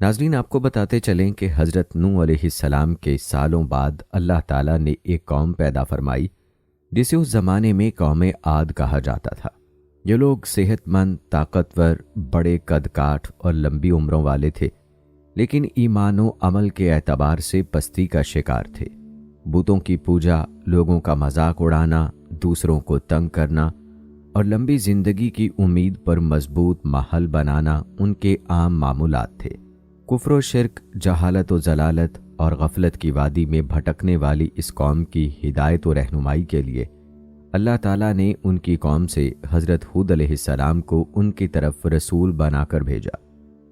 ناظرین، آپ کو بتاتے چلیں کہ حضرت نوح علیہ السلام کے سالوں بعد اللہ تعالیٰ نے ایک قوم پیدا فرمائی جسے اس زمانے میں قوم عاد کہا جاتا تھا۔ یہ لوگ صحت مند، طاقتور، بڑے قد کاٹ اور لمبی عمروں والے تھے، لیکن ایمان و عمل کے اعتبار سے پستی کا شکار تھے۔ بتوں کی پوجا، لوگوں کا مذاق اڑانا، دوسروں کو تنگ کرنا اور لمبی زندگی کی امید پر مضبوط محل بنانا ان کے عام معمولات تھے۔ کفر و شرک، جہالت و ضلالت اور غفلت کی وادی میں بھٹکنے والی اس قوم کی ہدایت و رہنمائی کے لیے اللہ تعالیٰ نے ان کی قوم سے حضرت ہود علیہ السلام کو ان کی طرف رسول بنا کر بھیجا۔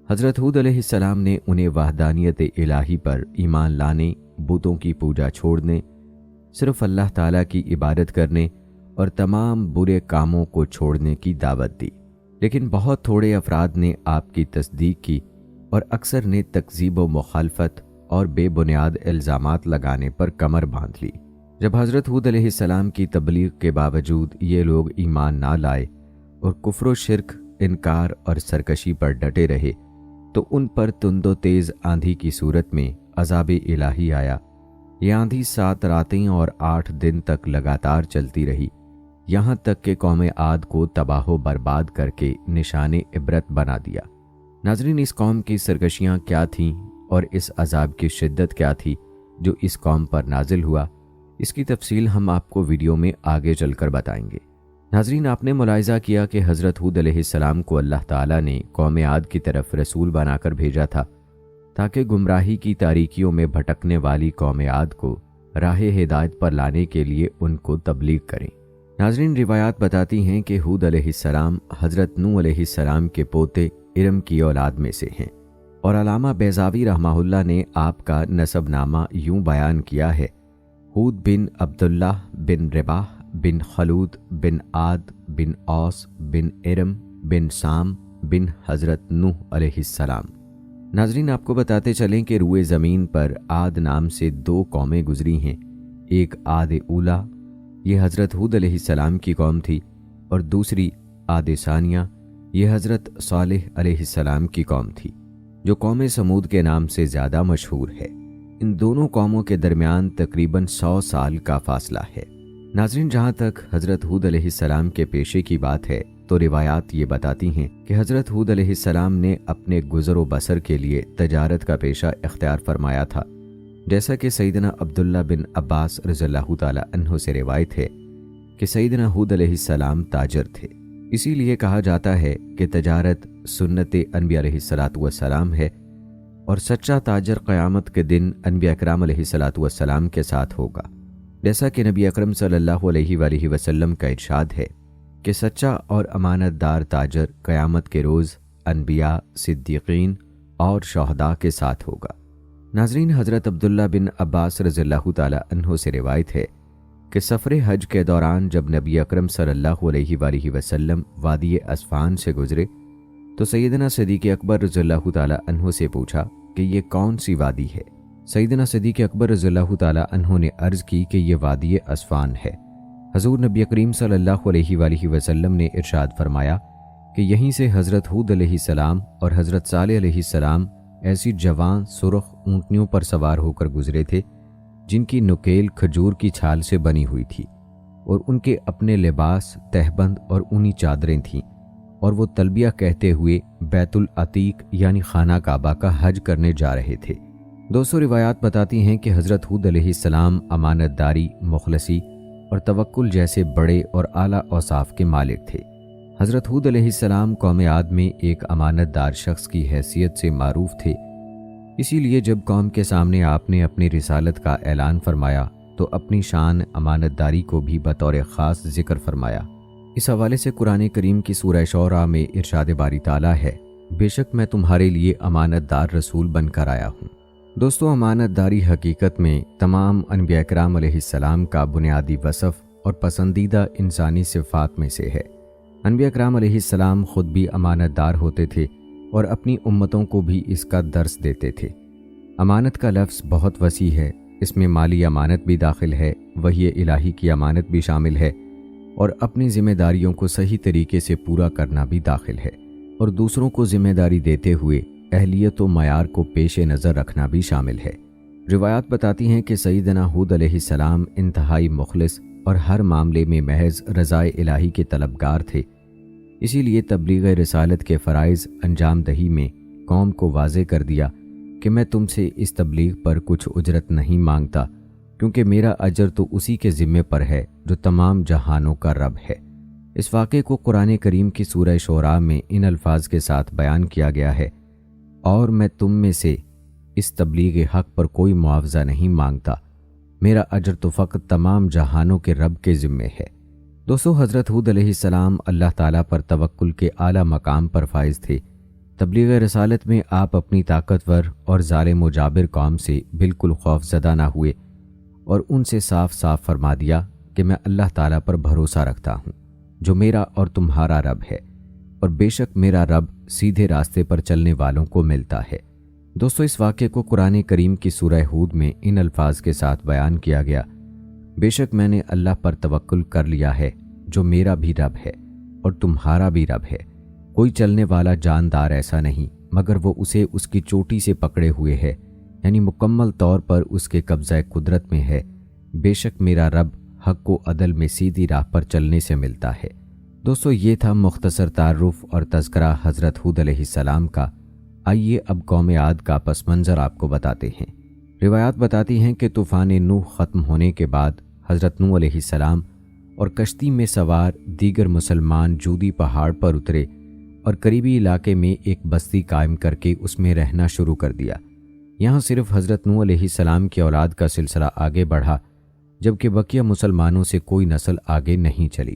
حضرت ہود علیہ السلام نے انہیں وحدانیت الہی پر ایمان لانے، بتوں کی پوجا چھوڑنے، صرف اللہ تعالیٰ کی عبادت کرنے اور تمام برے کاموں کو چھوڑنے کی دعوت دی، لیکن بہت تھوڑے افراد نے آپ کی تصدیق کی اور اکثر نے تکذیب و مخالفت اور بے بنیاد الزامات لگانے پر کمر باندھ لی۔ جب حضرت ہود علیہ السلام کی تبلیغ کے باوجود یہ لوگ ایمان نہ لائے اور کفر و شرک، انکار اور سرکشی پر ڈٹے رہے تو ان پر تند و تیز آندھی کی صورت میں عذاب الہی آیا۔ یہ آندھی 7 راتیں اور 8 دن تک لگاتار چلتی رہی، یہاں تک کہ قوم عاد کو تباہ و برباد کر کے نشان عبرت بنا دیا۔ ناظرین، اس قوم کی سرکشیاں کیا تھیں اور اس عذاب کی شدت کیا تھی جو اس قوم پر نازل ہوا، اس کی تفصیل ہم آپ کو ویڈیو میں آگے چل کر بتائیں گے۔ ناظرین، آپ نے ملاحظہ کیا کہ حضرت ہود علیہ السلام کو اللہ تعالیٰ نے قوم عاد کی طرف رسول بنا کر بھیجا تھا تاکہ گمراہی کی تاریکیوں میں بھٹکنے والی قوم عاد کو راہ ہدایت پر لانے کے لیے ان کو تبلیغ کریں۔ ناظرین، روایات بتاتی ہیں کہ ہود علیہ السلام حضرت نوح علیہ السلام کے پوتے ارم کی اولاد میں سے ہیں، اور علامہ بیضاوی رحمہ اللہ نے آپ کا نسب نامہ یوں بیان کیا ہے: ہود بن عبداللہ بن رباح بن خلود بن عاد بن اوس بن ارم بن سام بن حضرت نوح علیہ السلام۔ ناظرین، آپ کو بتاتے چلیں کہ روئے زمین پر عاد نام سے 2 قومیں گزری ہیں۔ ایک عاد اولا، یہ حضرت ہود علیہ السلام کی قوم تھی، اور دوسری عاد ثانیہ، یہ حضرت صالح علیہ السلام کی قوم تھی، جو قوم سمود کے نام سے زیادہ مشہور ہے۔ ان دونوں قوموں کے درمیان تقریباً 100 سال کا فاصلہ ہے۔ ناظرین، جہاں تک حضرت ہود علیہ السلام کے پیشے کی بات ہے تو روایات یہ بتاتی ہیں کہ حضرت ہود علیہ السلام نے اپنے گزر و بسر کے لیے تجارت کا پیشہ اختیار فرمایا تھا، جیسا کہ سیدنا عبداللہ بن عباس رضی اللہ تعالی عنہ سے روایت ہے کہ سیدنا ہود علیہ السلام تاجر تھے۔ اسی لیے کہا جاتا ہے کہ تجارت سنت انبیاء علیہ السلام ہے، اور سچا تاجر قیامت کے دن انبیاء اکرام علیہ السلام کے ساتھ ہوگا، جیسا کہ نبی اکرم صلی اللہ علیہ وآلہ وسلم کا ارشاد ہے کہ سچا اور امانت دار تاجر قیامت کے روز انبیاء، صدیقین اور شہداء کے ساتھ ہوگا۔ ناظرین، حضرت عبداللہ بن عباس رضی اللہ تعالی عنہ سے روایت ہے کہ سفر حج کے دوران جب نبی اکرم صلی اللہ علیہ وآلہ وسلم وادی اسفان سے گزرے تو سیدنا صدیق اکبر رضی اللہ تعالی عنہ سے پوچھا کہ یہ کون سی وادی ہے؟ سیدنا صدیق اکبر رضی اللہ تعالی عنہ نے عرض کی کہ یہ وادی اسفان ہے۔ حضور نبی کریم صلی اللہ علیہ وآلہ وسلم نے ارشاد فرمایا کہ یہیں سے حضرت ہود علیہ السلام اور حضرت صالح علیہ السلام ایسی جوان سرخ اونٹنیوں پر سوار ہو کر گزرے تھے جن کی نکیل کھجور کی چھال سے بنی ہوئی تھی، اور ان کے اپنے لباس تہبند اور اونی چادریں تھیں، اور وہ تلبیہ کہتے ہوئے بیت العتیق یعنی خانہ کعبہ کا حج کرنے جا رہے تھے۔ دوسروں روایات بتاتی ہیں کہ حضرت ہود علیہ السلام امانت داری، مخلصی اور توکل جیسے بڑے اور اعلیٰ اوصاف کے مالک تھے۔ حضرت ہود علیہ السلام قوم عاد میں ایک امانت دار شخص کی حیثیت سے معروف تھے، اسی لیے جب قوم کے سامنے آپ نے اپنی رسالت کا اعلان فرمایا تو اپنی شان امانت داری کو بھی بطور خاص ذکر فرمایا۔ اس حوالے سے قرآن کریم کی سورہ شعراء میں ارشاد باری تعالیٰ ہے: بے شک میں تمہارے لیے امانت دار رسول بن کر آیا ہوں۔ دوستو، امانت داری حقیقت میں تمام انبیاء کرام علیہ السلام کا بنیادی وصف اور پسندیدہ انسانی صفات میں سے ہے۔ انبیاء کرام علیہ السلام خود بھی امانت دار ہوتے تھے اور اپنی امتوں کو بھی اس کا درس دیتے تھے۔ امانت کا لفظ بہت وسیع ہے، اس میں مالی امانت بھی داخل ہے، وحی الہی کی امانت بھی شامل ہے، اور اپنی ذمہ داریوں کو صحیح طریقے سے پورا کرنا بھی داخل ہے، اور دوسروں کو ذمہ داری دیتے ہوئے اہلیت و معیار کو پیش نظر رکھنا بھی شامل ہے۔ روایات بتاتی ہیں کہ سیدنا ہود علیہ السلام انتہائی مخلص اور ہر معاملے میں محض رضائے الہی کے طلبگار تھے، اسی لیے تبلیغ رسالت کے فرائض انجام دہی میں قوم کو واضح کر دیا کہ میں تم سے اس تبلیغ پر کچھ اجرت نہیں مانگتا، کیونکہ میرا اجر تو اسی کے ذمے پر ہے جو تمام جہانوں کا رب ہے۔ اس واقعے کو قرآن کریم کی سورہ شعراء میں ان الفاظ کے ساتھ بیان کیا گیا ہے، اور میں تم میں سے اس تبلیغ حق پر کوئی معاوضہ نہیں مانگتا، میرا اجر تو فقط تمام جہانوں کے رب کے ذمے ہے۔ دوستو، حضرت ہود علیہ السلام اللہ تعالیٰ پر توکل کے اعلیٰ مقام پر فائز تھے۔ تبلیغ رسالت میں آپ اپنی طاقتور اور ظالم و جابر قوم سے بالکل خوف زدہ نہ ہوئے اور ان سے صاف صاف فرما دیا کہ میں اللہ تعالیٰ پر بھروسہ رکھتا ہوں جو میرا اور تمہارا رب ہے، اور بے شک میرا رب سیدھے راستے پر چلنے والوں کو ملتا ہے۔ دوستو، اس واقعے کو قرآن کریم کی سورہ ہود میں ان الفاظ کے ساتھ بیان کیا گیا: بے شک میں نے اللہ پر توکل کر لیا ہے جو میرا بھی رب ہے اور تمہارا بھی رب ہے، کوئی چلنے والا جاندار ایسا نہیں مگر وہ اسے اس کی چوٹی سے پکڑے ہوئے ہے، یعنی مکمل طور پر اس کے قبضہ قدرت میں ہے۔ بے شک میرا رب حق و عدل میں سیدھی راہ پر چلنے سے ملتا ہے۔ دوستو، یہ تھا مختصر تعارف اور تذکرہ حضرت ہود علیہ السلام کا۔ آئیے اب قوم عاد کا پس منظر آپ کو بتاتے ہیں۔ روایات بتاتی ہیں کہ طوفان نوح ختم ہونے کے بعد حضرت نوح علیہ السلام اور کشتی میں سوار دیگر مسلمان جودی پہاڑ پر اترے اور قریبی علاقے میں ایک بستی قائم کر کے اس میں رہنا شروع کر دیا۔ یہاں صرف حضرت نوح علیہ السلام کی اولاد کا سلسلہ آگے بڑھا، جبکہ بقیہ مسلمانوں سے کوئی نسل آگے نہیں چلی۔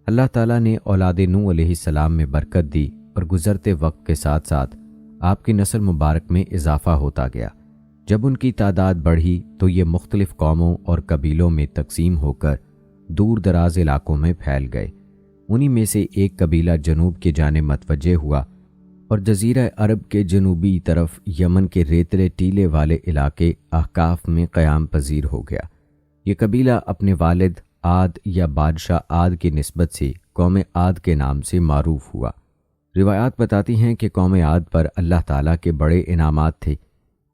اللہ تعالیٰ نے اولاد نوح علیہ السلام میں برکت دی اور گزرتے وقت کے ساتھ ساتھ آپ کی نسل مبارک میں اضافہ ہوتا گیا۔ جب ان کی تعداد بڑھی تو یہ مختلف قوموں اور قبیلوں میں تقسیم ہو کر دور دراز علاقوں میں پھیل گئے۔ انہی میں سے ایک قبیلہ جنوب کی جانب متوجہ ہوا اور جزیرہ عرب کے جنوبی طرف یمن کے ریتلے ٹیلے والے علاقے احقاف میں قیام پذیر ہو گیا۔ یہ قبیلہ اپنے والد عاد یا بادشاہ عاد کی نسبت سے قوم عاد کے نام سے معروف ہوا۔ روایات بتاتی ہیں کہ قوم عاد پر اللہ تعالیٰ کے بڑے انعامات تھے۔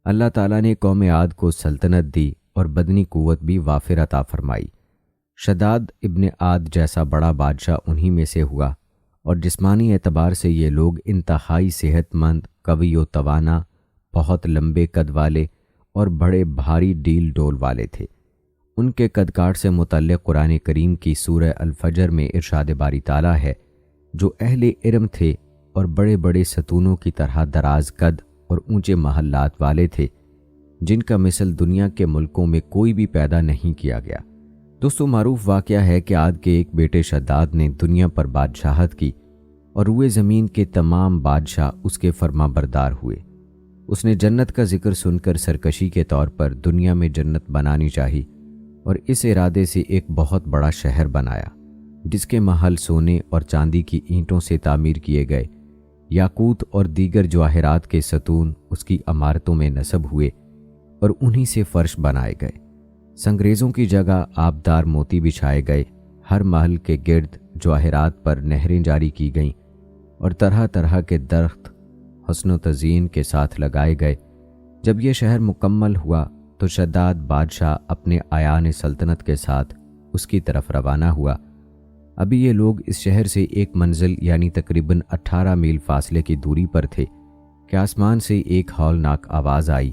اللہ تعالیٰ نے قوم عاد کو سلطنت دی اور بدنی قوت بھی وافر عطا فرمائی۔ شداد ابن عاد جیسا بڑا بادشاہ انہی میں سے ہوا، اور جسمانی اعتبار سے یہ لوگ انتہائی صحت مند، قوی و توانا، بہت لمبے قد والے اور بڑے بھاری ڈیل ڈول والے تھے۔ ان کے قد کاٹ سے متعلق قرآن کریم کی سورہ الفجر میں ارشاد باری تعالیٰ ہے: جو اہل ارم تھے اور بڑے بڑے ستونوں کی طرح دراز قد اور اونچے محلات والے تھے، جن کا مثل دنیا کے ملکوں میں کوئی بھی پیدا نہیں کیا گیا۔ دوستو، معروف واقعہ ہے کہ عاد کے ایک بیٹے شداد نے دنیا پر بادشاہت کی اور روئے زمین کے تمام بادشاہ اس کے فرما بردار ہوئے۔ اس نے جنت کا ذکر سن کر سرکشی کے طور پر دنیا میں جنت بنانی چاہی اور اس ارادے سے ایک بہت بڑا شہر بنایا، جس کے محل سونے اور چاندی کی اینٹوں سے تعمیر کیے گئے۔ یاقوت اور دیگر جواہرات کے ستون اس کی عمارتوں میں نصب ہوئے اور انہی سے فرش بنائے گئے۔ سنگریزوں کی جگہ آبدار موتی بچھائے گئے، ہر محل کے گرد جواہرات پر نہریں جاری کی گئیں اور طرح طرح کے درخت حسن و تزئین کے ساتھ لگائے گئے۔ جب یہ شہر مکمل ہوا تو شداد بادشاہ اپنے اعیان سلطنت کے ساتھ اس کی طرف روانہ ہوا۔ ابھی یہ لوگ اس شہر سے ایک منزل یعنی تقریباً 18 میل فاصلے کی دوری پر تھے کہ آسمان سے ایک ہولناک آواز آئی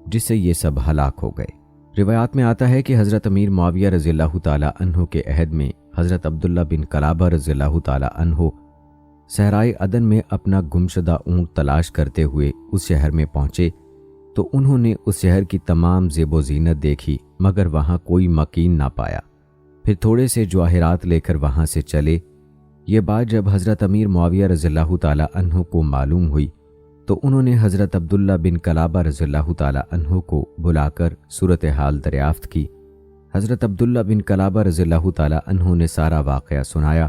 جس سے یہ سب ہلاک ہو گئے۔ روایات میں آتا ہے کہ حضرت امیر معاویہ رضی اللہ تعالیٰ عنہ کے عہد میں حضرت عبداللہ بن قلابہ رضی اللہ تعالیٰ عنہ صحرائے عدن میں اپنا گمشدہ اونٹ تلاش کرتے ہوئے اس شہر میں پہنچے تو انہوں نے اس شہر کی تمام زیب و زینت دیکھی مگر وہاں کوئی مکین نہ پایا۔ پھر تھوڑے سے جواہرات لے کر وہاں سے چلے۔ یہ بات جب حضرت امیر معاویہ رضی اللہ تعالیٰ عنہ کو معلوم ہوئی تو انہوں نے حضرت عبداللہ بن قلابہ رضی اللہ تعالیٰ عنہ کو بلا کر صورتحال دریافت کی۔ حضرت عبداللہ بن قلابہ رضی اللہ تعالیٰ عنہ نے سارا واقعہ سنایا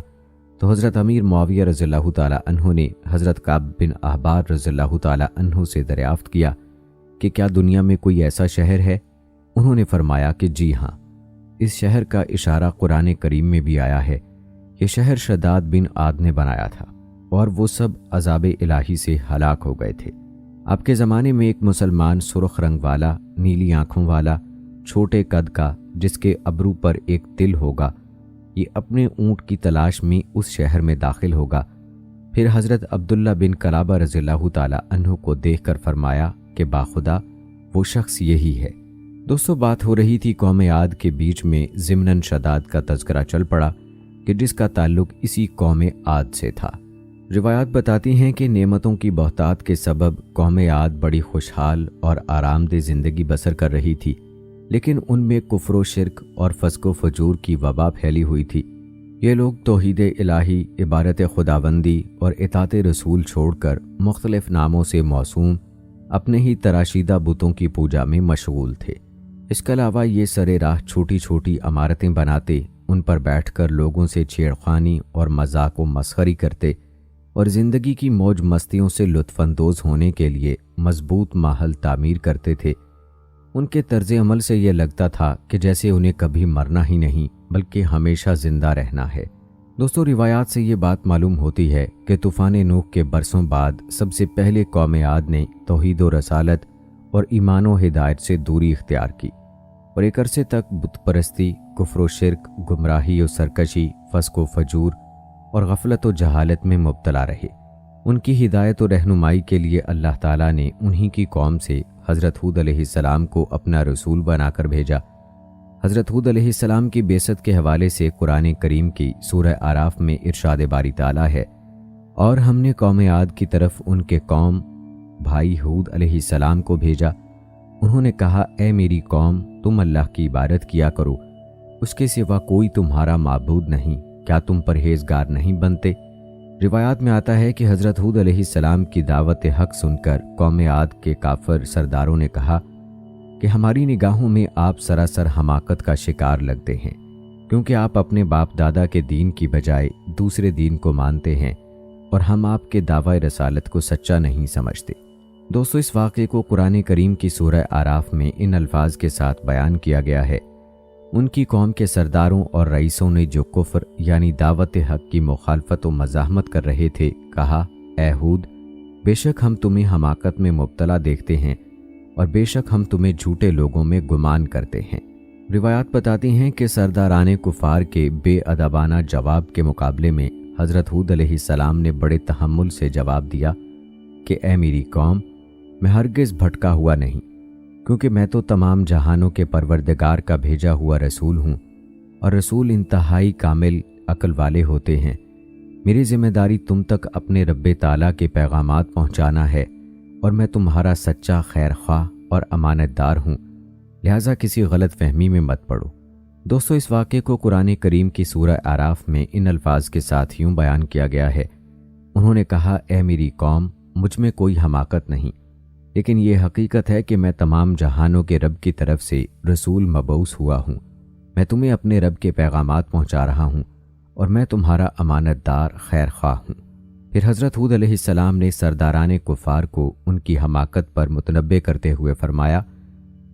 تو حضرت امیر معاویہ رضی اللہ تعالیٰ عنہ نے حضرت کعب بن احبار رضی اللہ تعالیٰ عنہ سے دریافت کیا کہ کیا دنیا میں کوئی ایسا شہر ہے؟ انہوں نے فرمایا کہ جی ہاں، اس شہر کا اشارہ قرآن کریم میں بھی آیا ہے۔ یہ شہر شداد بن عاد نے بنایا تھا اور وہ سب عذاب الہی سے ہلاک ہو گئے تھے۔ آپ کے زمانے میں ایک مسلمان سرخ رنگ والا، نیلی آنکھوں والا، چھوٹے قد کا، جس کے ابرو پر ایک تل ہوگا، یہ اپنے اونٹ کی تلاش میں اس شہر میں داخل ہوگا۔ پھر حضرت عبداللہ بن کلابہ رضی اللہ تعالیٰ عنہ کو دیکھ کر فرمایا کہ باخدا وہ شخص یہی ہے۔ دوستو، بات ہو رہی تھی قوم عاد کے بیچ میں ضمناً شداد کا تذکرہ چل پڑا کہ جس کا تعلق اسی قوم عاد سے تھا۔ روایات بتاتی ہیں کہ نعمتوں کی بہتات کے سبب قوم عاد بڑی خوشحال اور آرام دہ زندگی بسر کر رہی تھی، لیکن ان میں کفر و شرک اور فسق و فجور کی وبا پھیلی ہوئی تھی۔ یہ لوگ توحید الہی، عبادت خداوندی اور اطاعت رسول چھوڑ کر مختلف ناموں سے موسوم اپنے ہی تراشیدہ بتوں کی پوجا میں مشغول تھے۔ اس کے علاوہ یہ سرے راہ چھوٹی چھوٹی عمارتیں بناتے، ان پر بیٹھ کر لوگوں سے چھیڑخوانی اور مذاق و مسخری کرتے اور زندگی کی موج مستیوں سے لطف اندوز ہونے کے لیے مضبوط ماحول تعمیر کرتے تھے۔ ان کے طرز عمل سے یہ لگتا تھا کہ جیسے انہیں کبھی مرنا ہی نہیں بلکہ ہمیشہ زندہ رہنا ہے۔ دوستو، روایات سے یہ بات معلوم ہوتی ہے کہ طوفان نوح کے برسوں بعد سب سے پہلے قوم عاد نے توحید و رسالت اور ایمان و ہدایت سے دوری اختیار کی اور ایک عرصے تک بت پرستی، کفر و شرک، گمراہی و سرکشی، فسق و فجور اور غفلت و جہالت میں مبتلا رہے۔ ان کی ہدایت و رہنمائی کے لیے اللہ تعالیٰ نے انہی کی قوم سے حضرت ہود علیہ السلام کو اپنا رسول بنا کر بھیجا۔ حضرت ہود علیہ السلام کی بعثت کے حوالے سے قرآن کریم کی سورہ اعراف میں ارشاد باری تعالیٰ ہے، اور ہم نے قوم عاد کی طرف ان کے قوم بھائی ہود علیہ السلام کو بھیجا۔ انہوں نے کہا، اے میری قوم، تم اللہ کی عبادت کیا کرو، اس کے سوا کوئی تمہارا معبود نہیں، کیا تم پرہیزگار نہیں بنتے؟ روایات میں آتا ہے کہ حضرت ہود علیہ السلام کی دعوت حق سن کر قوم عاد کے کافر سرداروں نے کہا کہ ہماری نگاہوں میں آپ سراسر حماقت کا شکار لگتے ہیں، کیونکہ آپ اپنے باپ دادا کے دین کی بجائے دوسرے دین کو مانتے ہیں اور ہم آپ کے دعوی رسالت کو سچا نہیں سمجھتے۔ دوستو، اس واقعے کو قرآن کریم کی سورہ اعراف میں ان الفاظ کے ساتھ بیان کیا گیا ہے، ان کی قوم کے سرداروں اور رئیسوں نے جو کفر یعنی دعوت حق کی مخالفت و مزاحمت کر رہے تھے، کہا، اے ہود، بے شک ہم تمہیں حماقت میں مبتلا دیکھتے ہیں اور بے شک ہم تمہیں جھوٹے لوگوں میں گمان کرتے ہیں۔ روایات بتاتی ہیں کہ سرداران کفار کے بے ادبانہ جواب کے مقابلے میں حضرت ہود علیہ السلام نے بڑے تحمل سے جواب دیا کہ اے میری قوم، میں ہرگز بھٹکا ہوا نہیں، کیونکہ میں تو تمام جہانوں کے پروردگار کا بھیجا ہوا رسول ہوں، اور رسول انتہائی کامل عقل والے ہوتے ہیں۔ میری ذمہ داری تم تک اپنے رب تعالیٰ کے پیغامات پہنچانا ہے، اور میں تمہارا سچا خیر خواہ اور امانت دار ہوں، لہٰذا کسی غلط فہمی میں مت پڑو۔ دوستو، اس واقعے کو قرآن کریم کی سورہ اعراف میں ان الفاظ کے ساتھ یوں بیان کیا گیا ہے، انہوں نے کہا، اے میری قوم، مجھ میں کوئی حماقت نہیں، لیکن یہ حقیقت ہے کہ میں تمام جہانوں کے رب کی طرف سے رسول مبعوث ہوا ہوں، میں تمہیں اپنے رب کے پیغامات پہنچا رہا ہوں، اور میں تمہارا امانت دار خیر خواہ ہوں۔ پھر حضرت ہود علیہ السلام نے سرداران کفار کو ان کی حماقت پر متنبہ کرتے ہوئے فرمایا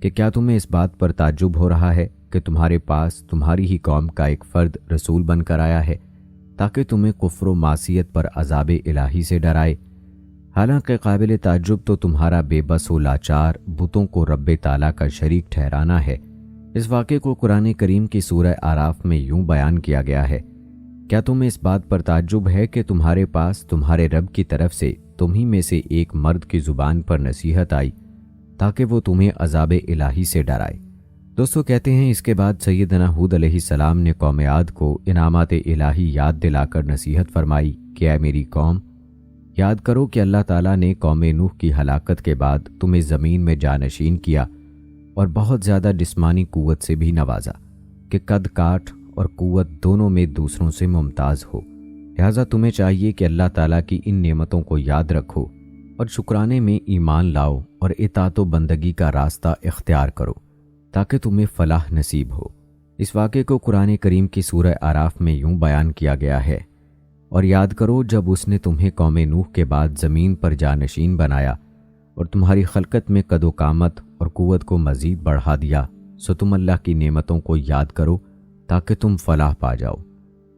کہ کیا تمہیں اس بات پر تعجب ہو رہا ہے کہ تمہارے پاس تمہاری ہی قوم کا ایک فرد رسول بن کر آیا ہے تاکہ تمہیں کفر و معصیت پر عذاب الہی سے ڈرائے؟ حالانکہ قابل تعجب تو تمہارا بے بس و لاچار بتوں کو رب تعالیٰ کا شریک ٹھہرانا ہے۔ اس واقعے کو قرآن کریم کی سورہ اعراف میں یوں بیان کیا گیا ہے، کیا تمہیں اس بات پر تعجب ہے کہ تمہارے پاس تمہارے رب کی طرف سے تمہیں میں سے ایک مرد کی زبان پر نصیحت آئی تاکہ وہ تمہیں عذاب الہی سے ڈرائے؟ دوستو، کہتے ہیں اس کے بعد سیدنا ہود علیہ السلام نے قوم عاد کو انعامات الہی یاد دلا کر نصیحت فرمائی کہ اے میری قوم، یاد کرو کہ اللہ تعالیٰ نے قوم نوح کی ہلاکت کے بعد تمہیں زمین میں جانشین کیا اور بہت زیادہ جسمانی قوت سے بھی نوازا کہ قد کاٹ اور قوت دونوں میں دوسروں سے ممتاز ہو، لہٰذا تمہیں چاہیے کہ اللہ تعالیٰ کی ان نعمتوں کو یاد رکھو اور شکرانے میں ایمان لاؤ اور اطاعت و بندگی کا راستہ اختیار کرو تاکہ تمہیں فلاح نصیب ہو۔ اس واقعے کو قرآن کریم کی سورہ اعراف میں یوں بیان کیا گیا ہے، اور یاد کرو جب اس نے تمہیں قوم نوح کے بعد زمین پر جانشین بنایا اور تمہاری خلقت میں قد و قامت اور قوت کو مزید بڑھا دیا، سو تم اللہ کی نعمتوں کو یاد کرو تاکہ تم فلاح پا جاؤ۔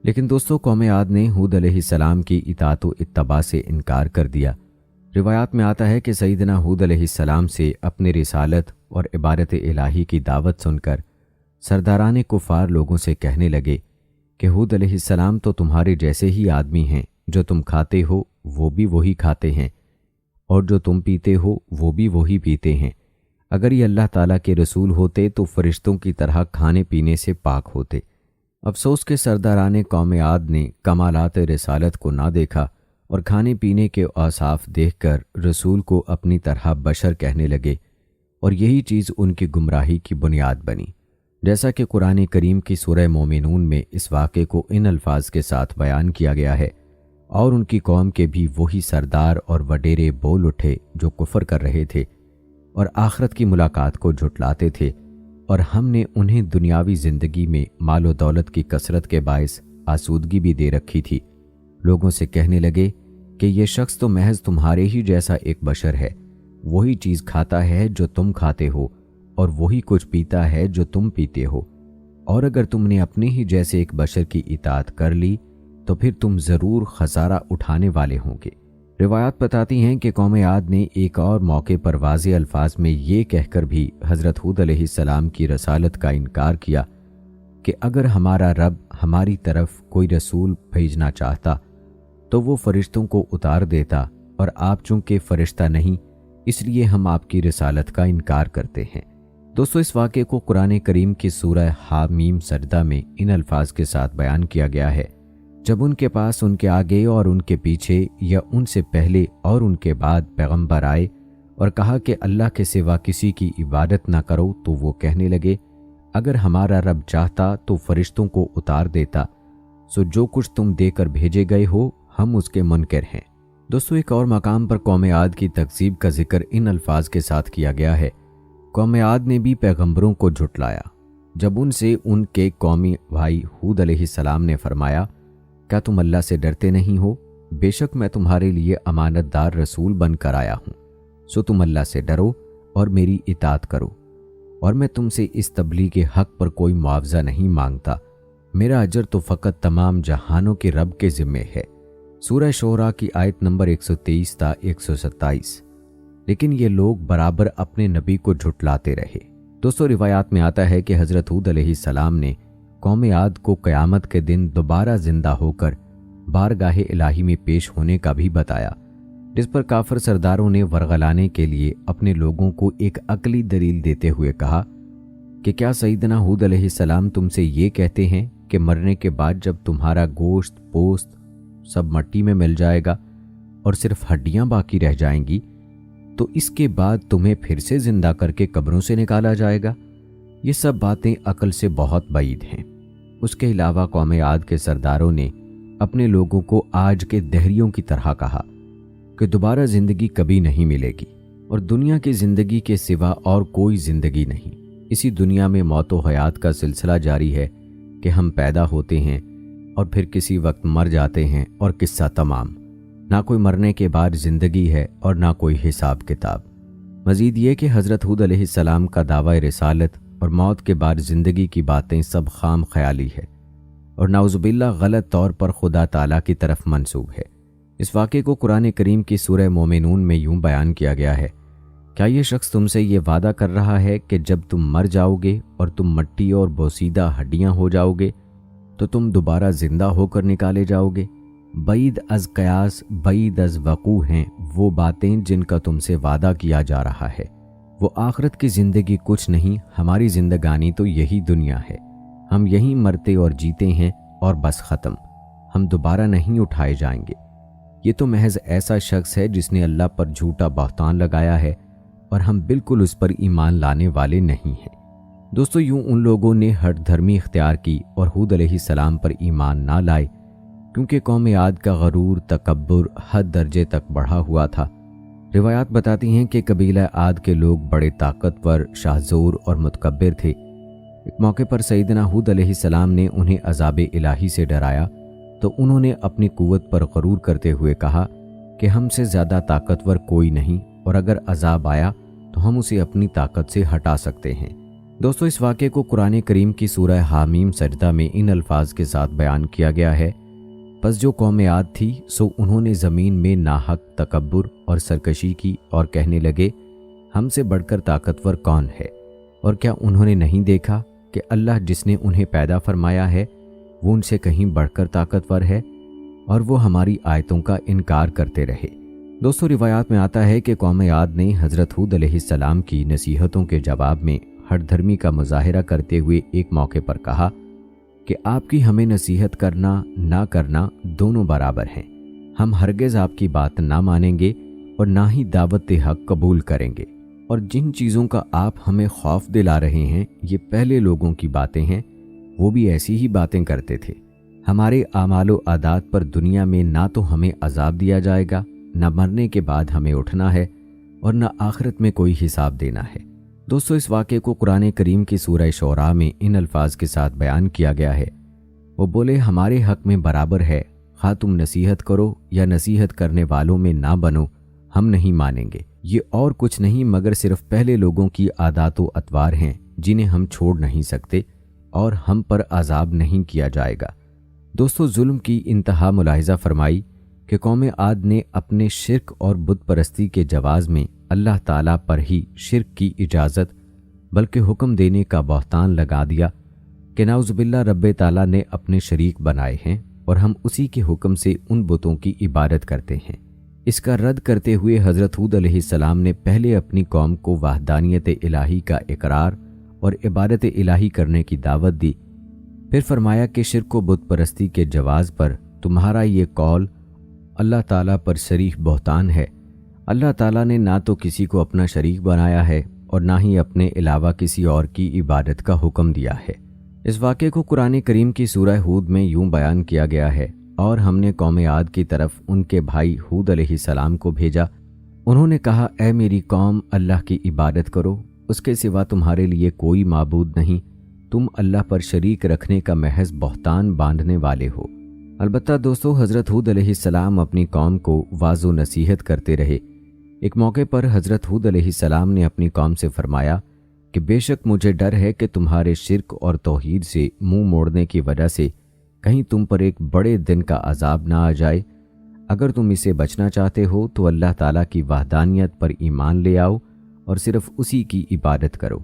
لیکن دوستو، قوم عاد نے ہود علیہ السلام کی اطاعت و اتباع سے انکار کر دیا۔ روایات میں آتا ہے کہ سیدنا ہود علیہ السلام سے اپنے رسالت اور عبادت الہی کی دعوت سن کر سرداران کفار لوگوں سے کہنے لگے کہ ہود علیہ السلام تو تمہارے جیسے ہی آدمی ہیں، جو تم کھاتے ہو وہ بھی وہی کھاتے ہیں، اور جو تم پیتے ہو وہ بھی وہی پیتے ہیں۔ اگر یہ اللہ تعالیٰ کے رسول ہوتے تو فرشتوں کی طرح کھانے پینے سے پاک ہوتے۔ افسوس کہ سرداران قوم عاد نے کمالات رسالت کو نہ دیکھا اور کھانے پینے کے اوصاف دیکھ کر رسول کو اپنی طرح بشر کہنے لگے، اور یہی چیز ان کی گمراہی کی بنیاد بنی۔ جیسا کہ قرآن کریم کی سورہ مومنون میں اس واقعے کو ان الفاظ کے ساتھ بیان کیا گیا ہے، اور ان کی قوم کے بھی وہی سردار اور وڈیرے بول اٹھے جو کفر کر رہے تھے اور آخرت کی ملاقات کو جھٹلاتے تھے، اور ہم نے انہیں دنیاوی زندگی میں مال و دولت کی کثرت کے باعث آسودگی بھی دے رکھی تھی۔ لوگوں سے کہنے لگے کہ یہ شخص تو محض تمہارے ہی جیسا ایک بشر ہے، وہی چیز کھاتا ہے جو تم کھاتے ہو، اور وہی کچھ پیتا ہے جو تم پیتے ہو، اور اگر تم نے اپنے ہی جیسے ایک بشر کی اطاعت کر لی تو پھر تم ضرور خسارہ اٹھانے والے ہوں گے۔ روایات بتاتی ہیں کہ قوم عاد نے ایک اور موقع پر واضح الفاظ میں یہ کہہ کر بھی حضرت ہود علیہ السلام کی رسالت کا انکار کیا کہ اگر ہمارا رب ہماری طرف کوئی رسول بھیجنا چاہتا تو وہ فرشتوں کو اتار دیتا، اور آپ چونکہ فرشتہ نہیں اس لیے ہم آپ کی رسالت کا انکار کرتے ہیں۔ دوستو، اس واقعے کو قرآن کریم کی سورہ حامیم سجدہ میں ان الفاظ کے ساتھ بیان کیا گیا ہے: جب ان کے پاس ان کے آگے اور ان کے پیچھے یا ان سے پہلے اور ان کے بعد پیغمبر آئے اور کہا کہ اللہ کے سوا کسی کی عبادت نہ کرو، تو وہ کہنے لگے اگر ہمارا رب چاہتا تو فرشتوں کو اتار دیتا، سو جو کچھ تم دے کر بھیجے گئے ہو ہم اس کے منکر ہیں۔ دوستو، ایک اور مقام پر قوم عاد کی تکذیب کا ذکر ان الفاظ کے ساتھ کیا گیا ہے: قوم عاد نے بھی پیغمبروں کو جھٹلایا جب ان سے ان کے قومی بھائی ہود علیہ السلام نے فرمایا کیا تم اللہ سے ڈرتے نہیں ہو؟ بے شک میں تمہارے لیے امانت دار رسول بن کر آیا ہوں، سو تم اللہ سے ڈرو اور میری اطاعت کرو، اور میں تم سے اس تبلیغ حق پر کوئی معاوضہ نہیں مانگتا، میرا اجر تو فقط تمام جہانوں کے رب کے ذمے ہے۔ سورہ شعراء کی آیت نمبر 123 تا 127۔ لیکن یہ لوگ برابر اپنے نبی کو جھٹلاتے رہے۔ دوستو، روایات میں آتا ہے کہ حضرت ہود علیہ السلام نے قوم عاد کو قیامت کے دن دوبارہ زندہ ہو کر بارگاہ الہی میں پیش ہونے کا بھی بتایا، جس پر کافر سرداروں نے ورغلانے کے لیے اپنے لوگوں کو ایک عقلی دلیل دیتے ہوئے کہا کہ کیا سیدنا ہود علیہ السلام تم سے یہ کہتے ہیں کہ مرنے کے بعد جب تمہارا گوشت پوست سب مٹی میں مل جائے گا اور صرف ہڈیاں باقی رہ جائیں گی تو اس کے بعد تمہیں پھر سے زندہ کر کے قبروں سے نکالا جائے گا؟ یہ سب باتیں عقل سے بہت بعید ہیں۔ اس کے علاوہ قوم عاد کے سرداروں نے اپنے لوگوں کو آج کے دہریوں کی طرح کہا کہ دوبارہ زندگی کبھی نہیں ملے گی، اور دنیا کی زندگی کے سوا اور کوئی زندگی نہیں۔ اسی دنیا میں موت و حیات کا سلسلہ جاری ہے کہ ہم پیدا ہوتے ہیں اور پھر کسی وقت مر جاتے ہیں اور قصہ تمام۔ نہ کوئی مرنے کے بعد زندگی ہے اور نہ کوئی حساب کتاب۔ مزید یہ کہ حضرت ہود علیہ السلام کا دعوی رسالت اور موت کے بعد زندگی کی باتیں سب خام خیالی ہے اور نعوذ باللہ غلط طور پر خدا تعالیٰ کی طرف منسوب ہے۔ اس واقعے کو قرآن کریم کی سورہ مومنون میں یوں بیان کیا گیا ہے: کیا یہ شخص تم سے یہ وعدہ کر رہا ہے کہ جب تم مر جاؤ گے اور تم مٹی اور بوسیدہ ہڈیاں ہو جاؤ گے تو تم دوبارہ زندہ ہو کر نکالے جاؤ گے؟ بعید از قیاس، بعید از وقوع ہیں وہ باتیں جن کا تم سے وعدہ کیا جا رہا ہے۔ وہ آخرت کی زندگی کچھ نہیں، ہماری زندگانی تو یہی دنیا ہے، ہم یہیں مرتے اور جیتے ہیں اور بس ختم، ہم دوبارہ نہیں اٹھائے جائیں گے۔ یہ تو محض ایسا شخص ہے جس نے اللہ پر جھوٹا بہتان لگایا ہے اور ہم بالکل اس پر ایمان لانے والے نہیں ہیں۔ دوستو، یوں ان لوگوں نے ہٹ دھرمی اختیار کی اور ہود علیہ السلام پر ایمان نہ لائے، کیونکہ قوم عاد کا غرور، تکبر حد درجے تک بڑھا ہوا تھا۔ روایات بتاتی ہیں کہ قبیلہ عاد کے لوگ بڑے طاقتور، شاہزور اور متکبر تھے۔ ایک موقع پر سیدنا ہود علیہ السلام نے انہیں عذاب الہی سے ڈرایا تو انہوں نے اپنی قوت پر غرور کرتے ہوئے کہا کہ ہم سے زیادہ طاقتور کوئی نہیں، اور اگر عذاب آیا تو ہم اسے اپنی طاقت سے ہٹا سکتے ہیں۔ دوستو، اس واقعے کو قرآن کریم کی سورہ حامیم سجدہ میں ان الفاظ کے ساتھ بیان کیا گیا ہے پس جو قوم عاد تھی سو انہوں نے زمین میں ناحق تکبر اور سرکشی کی اور کہنے لگے ہم سے بڑھ کر طاقتور کون ہے؟ اور کیا انہوں نے نہیں دیکھا کہ اللہ جس نے انہیں پیدا فرمایا ہے وہ ان سے کہیں بڑھ کر طاقتور ہے؟ اور وہ ہماری آیتوں کا انکار کرتے رہے۔ دوستو، روایات میں آتا ہے کہ قوم عاد نے حضرت ہود علیہ السلام کی نصیحتوں کے جواب میں ہٹ دھرمی کا مظاہرہ کرتے ہوئے ایک موقع پر کہا کہ آپ کی ہمیں نصیحت کرنا نہ کرنا دونوں برابر ہیں، ہم ہرگز آپ کی بات نہ مانیں گے اور نہ ہی دعوت حق قبول کریں گے، اور جن چیزوں کا آپ ہمیں خوف دلا رہے ہیں یہ پہلے لوگوں کی باتیں ہیں، وہ بھی ایسی ہی باتیں کرتے تھے۔ ہمارے اعمال و عادات پر دنیا میں نہ تو ہمیں عذاب دیا جائے گا، نہ مرنے کے بعد ہمیں اٹھنا ہے، اور نہ آخرت میں کوئی حساب دینا ہے۔ دوستو، اس واقعے کو قرآن کریم کی سورہ شعراء میں ان الفاظ کے ساتھ بیان کیا گیا ہے، وہ بولے ہمارے حق میں برابر ہے، خواہ تم نصیحت کرو یا نصیحت کرنے والوں میں نہ بنو، ہم نہیں مانیں گے۔ یہ اور کچھ نہیں مگر صرف پہلے لوگوں کی عادات و اطوار ہیں جنہیں ہم چھوڑ نہیں سکتے اور ہم پر عذاب نہیں کیا جائے گا۔ دوستو، ظلم کی انتہا ملاحظہ فرمائی کہ قوم عاد نے اپنے شرک اور بت پرستی کے جواز میں اللہ تعالیٰ پر ہی شرک کی اجازت بلکہ حکم دینے کا بہتان لگا دیا کہ نعوذ باللہ رب تعالیٰ نے اپنے شریک بنائے ہیں اور ہم اسی کے حکم سے ان بتوں کی عبادت کرتے ہیں۔ اس کا رد کرتے ہوئے حضرت ہود علیہ السلام نے پہلے اپنی قوم کو وحدانیت الہی کا اقرار اور عبادت الہی کرنے کی دعوت دی، پھر فرمایا کہ شرک و بت پرستی کے جواز پر تمہارا یہ قول اللہ تعالیٰ پر صریح بہتان ہے۔ اللہ تعالیٰ نے نہ تو کسی کو اپنا شریک بنایا ہے اور نہ ہی اپنے علاوہ کسی اور کی عبادت کا حکم دیا ہے۔ اس واقعے کو قرآن کریم کی سورہ ہود میں یوں بیان کیا گیا ہے، اور ہم نے قوم عاد کی طرف ان کے بھائی ہود علیہ السلام کو بھیجا، انہوں نے کہا اے میری قوم، اللہ کی عبادت کرو، اس کے سوا تمہارے لیے کوئی معبود نہیں، تم اللہ پر شریک رکھنے کا محض بہتان باندھنے والے ہو۔ البتہ دوستو، حضرت ہود علیہ السلام اپنی قوم کو واعظ و نصیحت کرتے رہے۔ ایک موقع پر حضرت ہود علیہ السلام نے اپنی قوم سے فرمایا کہ بے شک مجھے ڈر ہے کہ تمہارے شرک اور توحید سے منہ موڑنے کی وجہ سے کہیں تم پر ایک بڑے دن کا عذاب نہ آ جائے۔ اگر تم اسے بچنا چاہتے ہو تو اللہ تعالیٰ کی وحدانیت پر ایمان لے آؤ اور صرف اسی کی عبادت کرو۔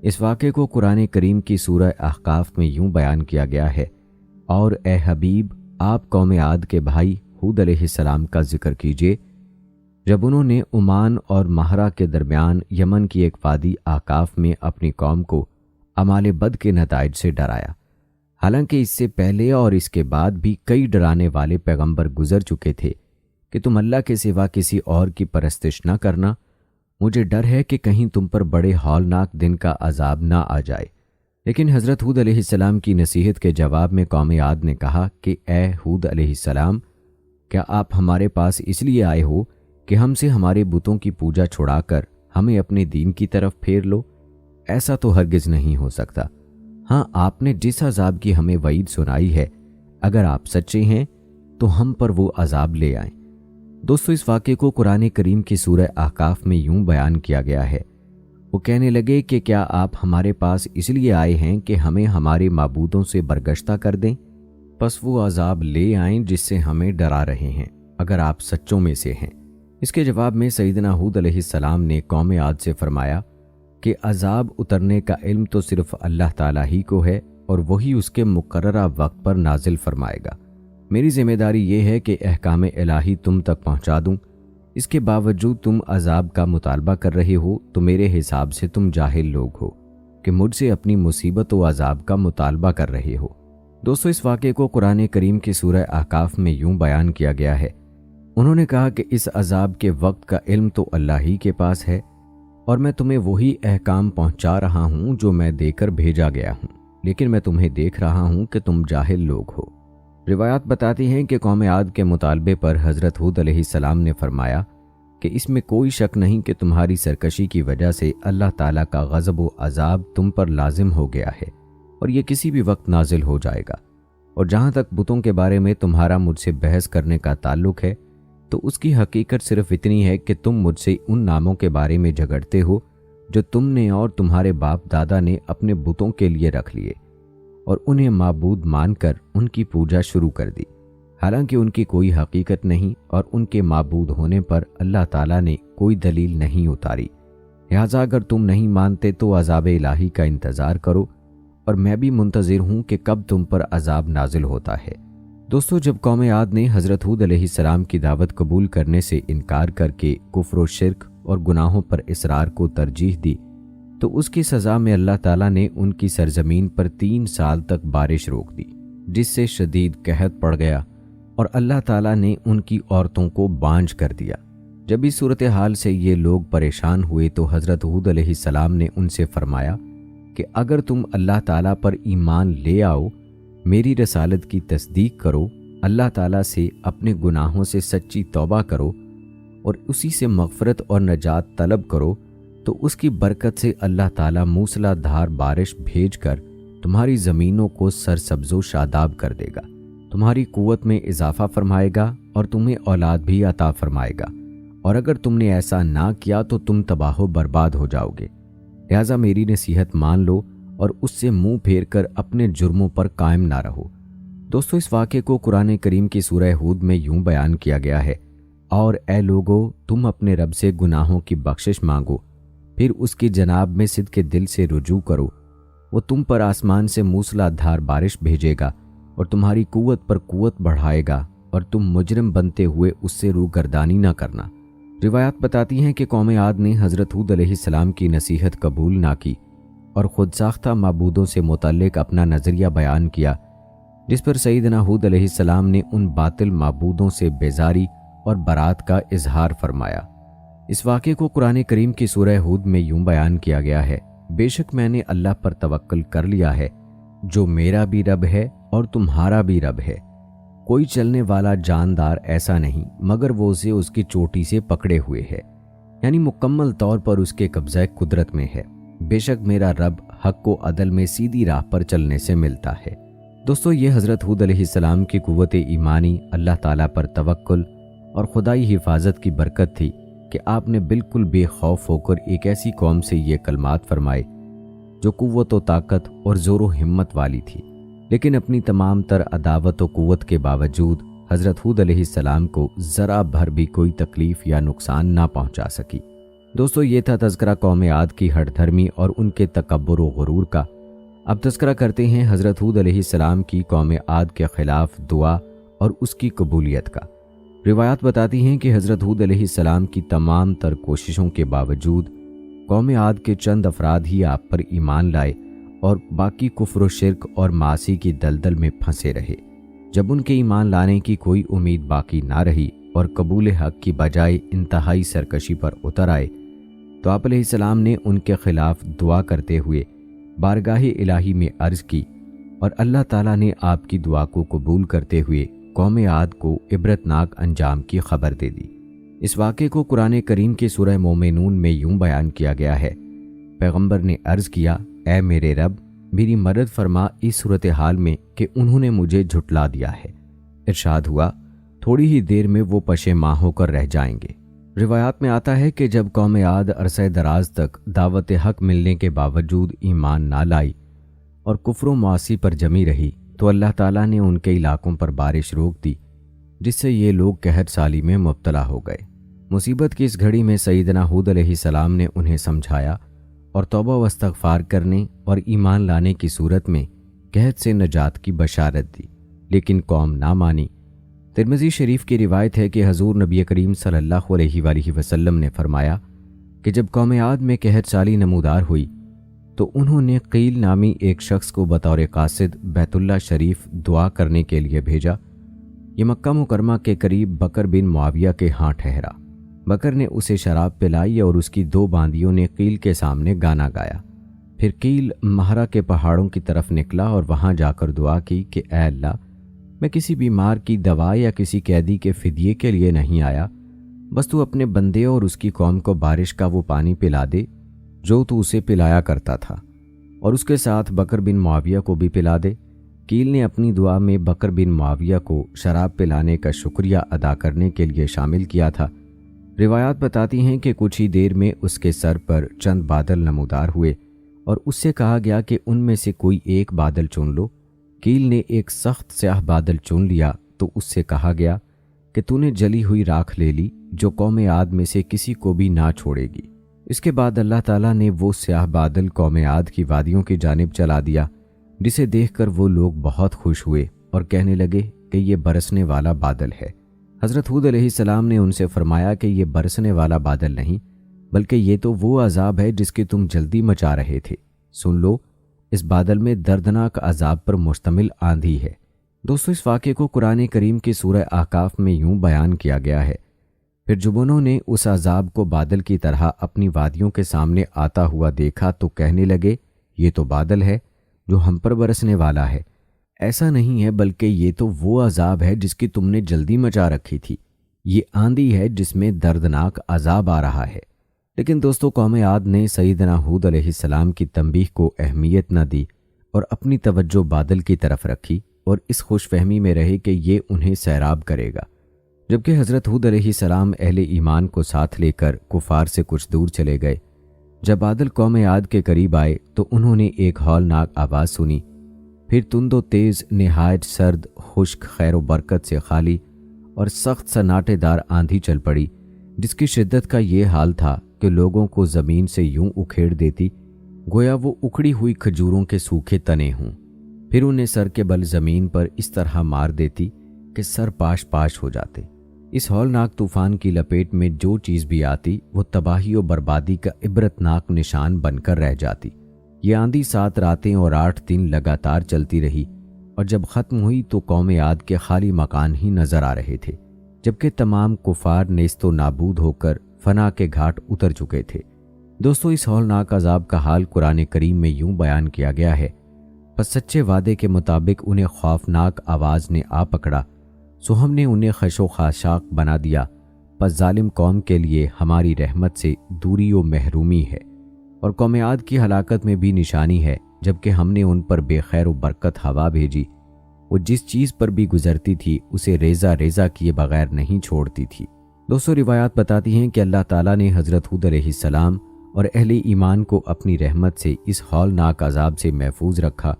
اس واقعے کو قرآن کریم کی سورہ احقاف میں یوں بیان کیا گیا ہے، اور اے حبیب، آپ قوم عاد کے بھائی ہود علیہ السلام کا ذکر کیجئے جب انہوں نے عمان اور مہرہ کے درمیان یمن کی ایک وادی احقاف میں اپنی قوم کو اعمال بد کے نتائج سے ڈرایا۔ حالانکہ اس سے پہلے اور اس کے بعد بھی کئی ڈرانے والے پیغمبر گزر چکے تھے کہ تم اللہ کے سوا کسی اور کی پرستش نہ کرنا، مجھے ڈر ہے کہ کہیں تم پر بڑے ہولناک دن کا عذاب نہ آ جائے۔ لیکن حضرت ہود علیہ السلام کی نصیحت کے جواب میں قوم عاد نے کہا کہ اے ہود علیہ السلام، کیا آپ ہمارے پاس اس لیے آئے ہو کہ ہم سے ہمارے بتوں کی پوجا چھڑا کر ہمیں اپنے دین کی طرف پھیر لو؟ ایسا تو ہرگز نہیں ہو سکتا۔ ہاں، آپ نے جس عذاب کی ہمیں وعید سنائی ہے، اگر آپ سچے ہیں تو ہم پر وہ عذاب لے آئیں۔ دوستو، اس واقعے کو قرآن کریم کی سورہ احقاف میں یوں بیان کیا گیا ہے، وہ کہنے لگے کہ کیا آپ ہمارے پاس اس لیے آئے ہیں کہ ہمیں ہمارے معبودوں سے برگشتہ کر دیں؟ پس وہ عذاب لے آئیں جس سے ہمیں ڈرا رہے ہیں، اگر آپ سچوں میں سے ہیں۔ اس کے جواب میں سیدنا ہود علیہ السلام نے قوم عاد سے فرمایا کہ عذاب اترنے کا علم تو صرف اللہ تعالیٰ ہی کو ہے اور وہی اس کے مقررہ وقت پر نازل فرمائے گا۔ میری ذمہ داری یہ ہے کہ احکام الہی تم تک پہنچا دوں، اس کے باوجود تم عذاب کا مطالبہ کر رہے ہو تو میرے حساب سے تم جاہل لوگ ہو کہ مجھ سے اپنی مصیبت و عذاب کا مطالبہ کر رہے ہو۔ دوستو، اس واقعے کو قرآن کریم کی سورہ احقاف میں یوں بیان کیا گیا ہے، انہوں نے کہا کہ اس عذاب کے وقت کا علم تو اللہ ہی کے پاس ہے، اور میں تمہیں وہی احکام پہنچا رہا ہوں جو میں دے کر بھیجا گیا ہوں، لیکن میں تمہیں دیکھ رہا ہوں کہ تم جاہل لوگ ہو۔ روایات بتاتی ہیں کہ قوم عاد کے مطالبے پر حضرت ہود علیہ السلام نے فرمایا کہ اس میں کوئی شک نہیں کہ تمہاری سرکشی کی وجہ سے اللہ تعالیٰ کا غضب و عذاب تم پر لازم ہو گیا ہے، اور یہ کسی بھی وقت نازل ہو جائے گا۔ اور جہاں تک بتوں کے بارے میں تمہارا مجھ سے بحث کرنے کا تعلق ہے تو اس کی حقیقت صرف اتنی ہے کہ تم مجھ سے ان ناموں کے بارے میں جھگڑتے ہو جو تم نے اور تمہارے باپ دادا نے اپنے بتوں کے لیے رکھ لیے اور انہیں معبود مان کر ان کی پوجا شروع کر دی، حالانکہ ان کی کوئی حقیقت نہیں اور ان کے معبود ہونے پر اللہ تعالیٰ نے کوئی دلیل نہیں اتاری۔ لہٰذا اگر تم نہیں مانتے تو عذاب الہی کا انتظار کرو، اور میں بھی منتظر ہوں کہ کب تم پر عذاب نازل ہوتا ہے۔ دوستو، جب قوم عاد نے حضرت ہود علیہ السلام کی دعوت قبول کرنے سے انکار کر کے کفر و شرک اور گناہوں پر اصرار کو ترجیح دی، تو اس کی سزا میں اللہ تعالیٰ نے ان کی سرزمین پر 3 سال تک بارش روک دی، جس سے شدید قحط پڑ گیا اور اللہ تعالیٰ نے ان کی عورتوں کو بانجھ کر دیا۔ جب اس صورتحال سے یہ لوگ پریشان ہوئے تو حضرت ہود علیہ السلام نے ان سے فرمایا کہ اگر تم اللہ تعالیٰ پر ایمان لے آؤ، میری رسالت کی تصدیق کرو، اللہ تعالیٰ سے اپنے گناہوں سے سچی توبہ کرو اور اسی سے مغفرت اور نجات طلب کرو، تو اس کی برکت سے اللہ تعالیٰ موسلا دھار بارش بھیج کر تمہاری زمینوں کو سرسبز و شاداب کر دے گا، تمہاری قوت میں اضافہ فرمائے گا اور تمہیں اولاد بھی عطا فرمائے گا، اور اگر تم نے ایسا نہ کیا تو تم تباہ و برباد ہو جاؤ گے۔ لہٰذا میری نصیحت مان لو اور اس سے منہ پھیر کر اپنے جرموں پر قائم نہ رہو۔ دوستو، اس واقعے کو قرآن کریم کی سورہ ہود میں یوں بیان کیا گیا ہے، اور اے لوگو، تم اپنے رب سے گناہوں کی بخشش مانگو، پھر اس کی جناب میں صدق دل سے رجوع کرو، وہ تم پر آسمان سے موسلا دھار بارش بھیجے گا اور تمہاری قوت پر قوت بڑھائے گا، اور تم مجرم بنتے ہوئے اس سے روگردانی نہ کرنا۔ روایات بتاتی ہیں کہ قوم عاد نے حضرت ہود علیہ السلام کی نصیحت قبول نہ کی اور خود ساختہ معبودوں سے متعلق اپنا نظریہ بیان کیا، جس پر سیدنا ہود علیہ السلام نے ان باطل معبودوں سے بیزاری اور برات کا اظہار فرمایا۔ اس واقعے کو قرآن کریم کی سورہ ہود میں یوں بیان کیا گیا ہے، بے شک میں نے اللہ پر توکل کر لیا ہے، جو میرا بھی رب ہے اور تمہارا بھی رب ہے، کوئی چلنے والا جاندار ایسا نہیں مگر وہ اسے اس کی چوٹی سے پکڑے ہوئے ہے، یعنی مکمل طور پر اس کے قبضہ قدرت میں ہے، بے شک میرا رب حق و عدل میں سیدھی راہ پر چلنے سے ملتا ہے۔ دوستو، یہ حضرت ہود علیہ السلام کی قوت ایمانی، اللہ تعالیٰ پر توکل اور خدائی حفاظت کی برکت تھی کہ آپ نے بالکل بے خوف ہو کر ایک ایسی قوم سے یہ کلمات فرمائے جو قوت و طاقت اور زور و ہمت والی تھی، لیکن اپنی تمام تر عداوت و قوت کے باوجود حضرت ہود علیہ السلام کو ذرا بھر بھی کوئی تکلیف یا نقصان نہ پہنچا سکی۔ دوستو، یہ تھا تذکرہ قوم عاد کی ہٹ دھرمی اور ان کے تکبر و غرور کا۔ اب تذکرہ کرتے ہیں حضرت ہود علیہ السلام کی قوم عاد کے خلاف دعا اور اس کی قبولیت کا۔ روایات بتاتی ہیں کہ حضرت ہود علیہ السلام کی تمام تر کوششوں کے باوجود قوم عاد کے چند افراد ہی آپ پر ایمان لائے اور باقی کفر و شرک اور معاصی کی دلدل میں پھنسے رہے۔ جب ان کے ایمان لانے کی کوئی امید باقی نہ رہی اور قبول حق کی بجائے انتہائی سرکشی پر اتر آئے، تو آپ علیہ السلام نے ان کے خلاف دعا کرتے ہوئے بارگاہ الہی میں عرض کی، اور اللہ تعالیٰ نے آپ کی دعا کو قبول کرتے ہوئے قوم عاد کو عبرتناک انجام کی خبر دے دی۔ اس واقعے کو قرآن کریم کی سورہ مومنون میں یوں بیان کیا گیا ہے، پیغمبر نے عرض کیا، اے میرے رب، میری مدد فرما اس صورتحال میں کہ انہوں نے مجھے جھٹلا دیا ہے۔ ارشاد ہوا، تھوڑی ہی دیر میں وہ پشیماں ہو کر رہ جائیں گے۔ روایات میں آتا ہے کہ جب قوم عاد عرصہ دراز تک دعوت حق ملنے کے باوجود ایمان نہ لائی اور کفر و معاصی پر جمی رہی، تو اللہ تعالیٰ نے ان کے علاقوں پر بارش روک دی، جس سے یہ لوگ قحط سالی میں مبتلا ہو گئے۔ مصیبت کی اس گھڑی میں سیدنا ہود علیہ السلام نے انہیں سمجھایا اور توبہ و استغفار کرنے اور ایمان لانے کی صورت میں قحط سے نجات کی بشارت دی، لیکن قوم نہ مانی۔ ترمذی شریف کی روایت ہے کہ حضور نبی کریم صلی اللہ علیہ وآلہ وسلم نے فرمایا کہ جب قوم عاد میں قحط سالی نمودار ہوئی تو انہوں نے قیل نامی ایک شخص کو بطور قاصد بیت اللہ شریف دعا کرنے کے لیے بھیجا۔ یہ مکہ مکرمہ کے قریب بکر بن معاویہ کے ہاں ٹھہرا۔ بکر نے اسے شراب پلائی اور اس کی 2 باندیوں نے قیل کے سامنے گانا گایا۔ پھر قیل مہرہ کے پہاڑوں کی طرف نکلا اور وہاں جا کر دعا کی کہ اے اللہ، میں کسی بیمار کی دوا یا کسی قیدی کے فدیے کے لیے نہیں آیا، بس تو اپنے بندے اور اس کی قوم کو بارش کا وہ پانی پلا دے جو تو اسے پلایا کرتا تھا، اور اس کے ساتھ بکر بن معاویہ کو بھی پلا دے۔ قیل نے اپنی دعا میں بکر بن معاویہ کو شراب پلانے کا شکریہ ادا کرنے کے لیے شامل کیا تھا۔ روایات بتاتی ہیں کہ کچھ ہی دیر میں اس کے سر پر چند بادل نمودار ہوئے اور اس سے کہا گیا کہ ان میں سے کوئی ایک بادل چن لو۔ قیل نے ایک سخت سیاہ بادل چن لیا، تو اس سے کہا گیا کہ تو نے جلی ہوئی راکھ لے لی جو قوم عاد میں سے کسی کو بھی نہ چھوڑے گی۔ اس کے بعد اللہ تعالیٰ نے وہ سیاہ بادل قوم عاد کی وادیوں کی جانب چلا دیا، جسے دیکھ کر وہ لوگ بہت خوش ہوئے اور کہنے لگے کہ یہ برسنے والا بادل ہے۔ حضرت ہود علیہ السلام نے ان سے فرمایا کہ یہ برسنے والا بادل نہیں، بلکہ یہ تو وہ عذاب ہے جس کی تم جلدی مچا رہے تھے۔ سن لو، اس بادل میں دردناک عذاب پر مشتمل آندھی ہے۔ دوستو، اس واقعے کو قرآن کریم کی سورہ احقاف میں یوں بیان کیا گیا ہے: پھر جب انہوں نے اس عذاب کو بادل کی طرح اپنی وادیوں کے سامنے آتا ہوا دیکھا تو کہنے لگے یہ تو بادل ہے جو ہم پر برسنے والا ہے۔ ایسا نہیں ہے، بلکہ یہ تو وہ عذاب ہے جس کی تم نے جلدی مچا رکھی تھی۔ یہ آندھی ہے جس میں دردناک عذاب آ رہا ہے۔ لیکن دوستو، قوم عاد نے سیدنا ہود علیہ السلام کی تنبیہ کو اہمیت نہ دی اور اپنی توجہ بادل کی طرف رکھی اور اس خوش فہمی میں رہے کہ یہ انہیں سیراب کرے گا، جبکہ حضرت ہود علیہ السلام اہل ایمان کو ساتھ لے کر کفار سے کچھ دور چلے گئے۔ جب بادل قوم عاد کے قریب آئے تو انہوں نے ایک ہولناک آواز سنی، پھر تند و تیز، نہایت سرد، خشک، خیر و برکت سے خالی اور سخت سناٹے دار آندھی چل پڑی، جس کی شدت کا یہ حال تھا کہ لوگوں کو زمین سے یوں اکھیڑ دیتی گویا وہ اکھڑی ہوئی کھجوروں کے سوکھے تنے ہوں، پھر انہیں سر کے بل زمین پر اس طرح مار دیتی کہ سر پاش پاش ہو جاتے۔ اس ہولناک طوفان کی لپیٹ میں جو چیز بھی آتی وہ تباہی و بربادی کا عبرتناک نشان بن کر رہ جاتی۔ یہ آندھی 7 راتیں اور 8 دن لگاتار چلتی رہی، اور جب ختم ہوئی تو قوم عاد کے خالی مکان ہی نظر آ رہے تھے، جبکہ تمام کفار نیست و نابود ہو کر فنا کے گھاٹ اتر چکے تھے۔ دوستو، اس ہولناک عذاب کا حال قرآن کریم میں یوں بیان کیا گیا ہے: پس سچے وعدے کے مطابق انہیں خوفناک آواز نے آ پکڑا، سو ہم نے انہیں خش و خاشاک بنا دیا، پس ظالم قوم کے لیے ہماری رحمت سے دوری و محرومی ہے۔ اور قوم عاد کی ہلاکت میں بھی نشانی ہے، جبکہ ہم نے ان پر بے خیر و برکت ہوا بھیجی، وہ جس چیز پر بھی گزرتی تھی اسے ریزہ ریزہ کیے بغیر نہیں چھوڑتی تھی۔ دوستو، روایات بتاتی ہیں کہ اللہ تعالیٰ نے حضرت ہود علیہ السلام اور اہل ایمان کو اپنی رحمت سے اس ہولناک عذاب سے محفوظ رکھا،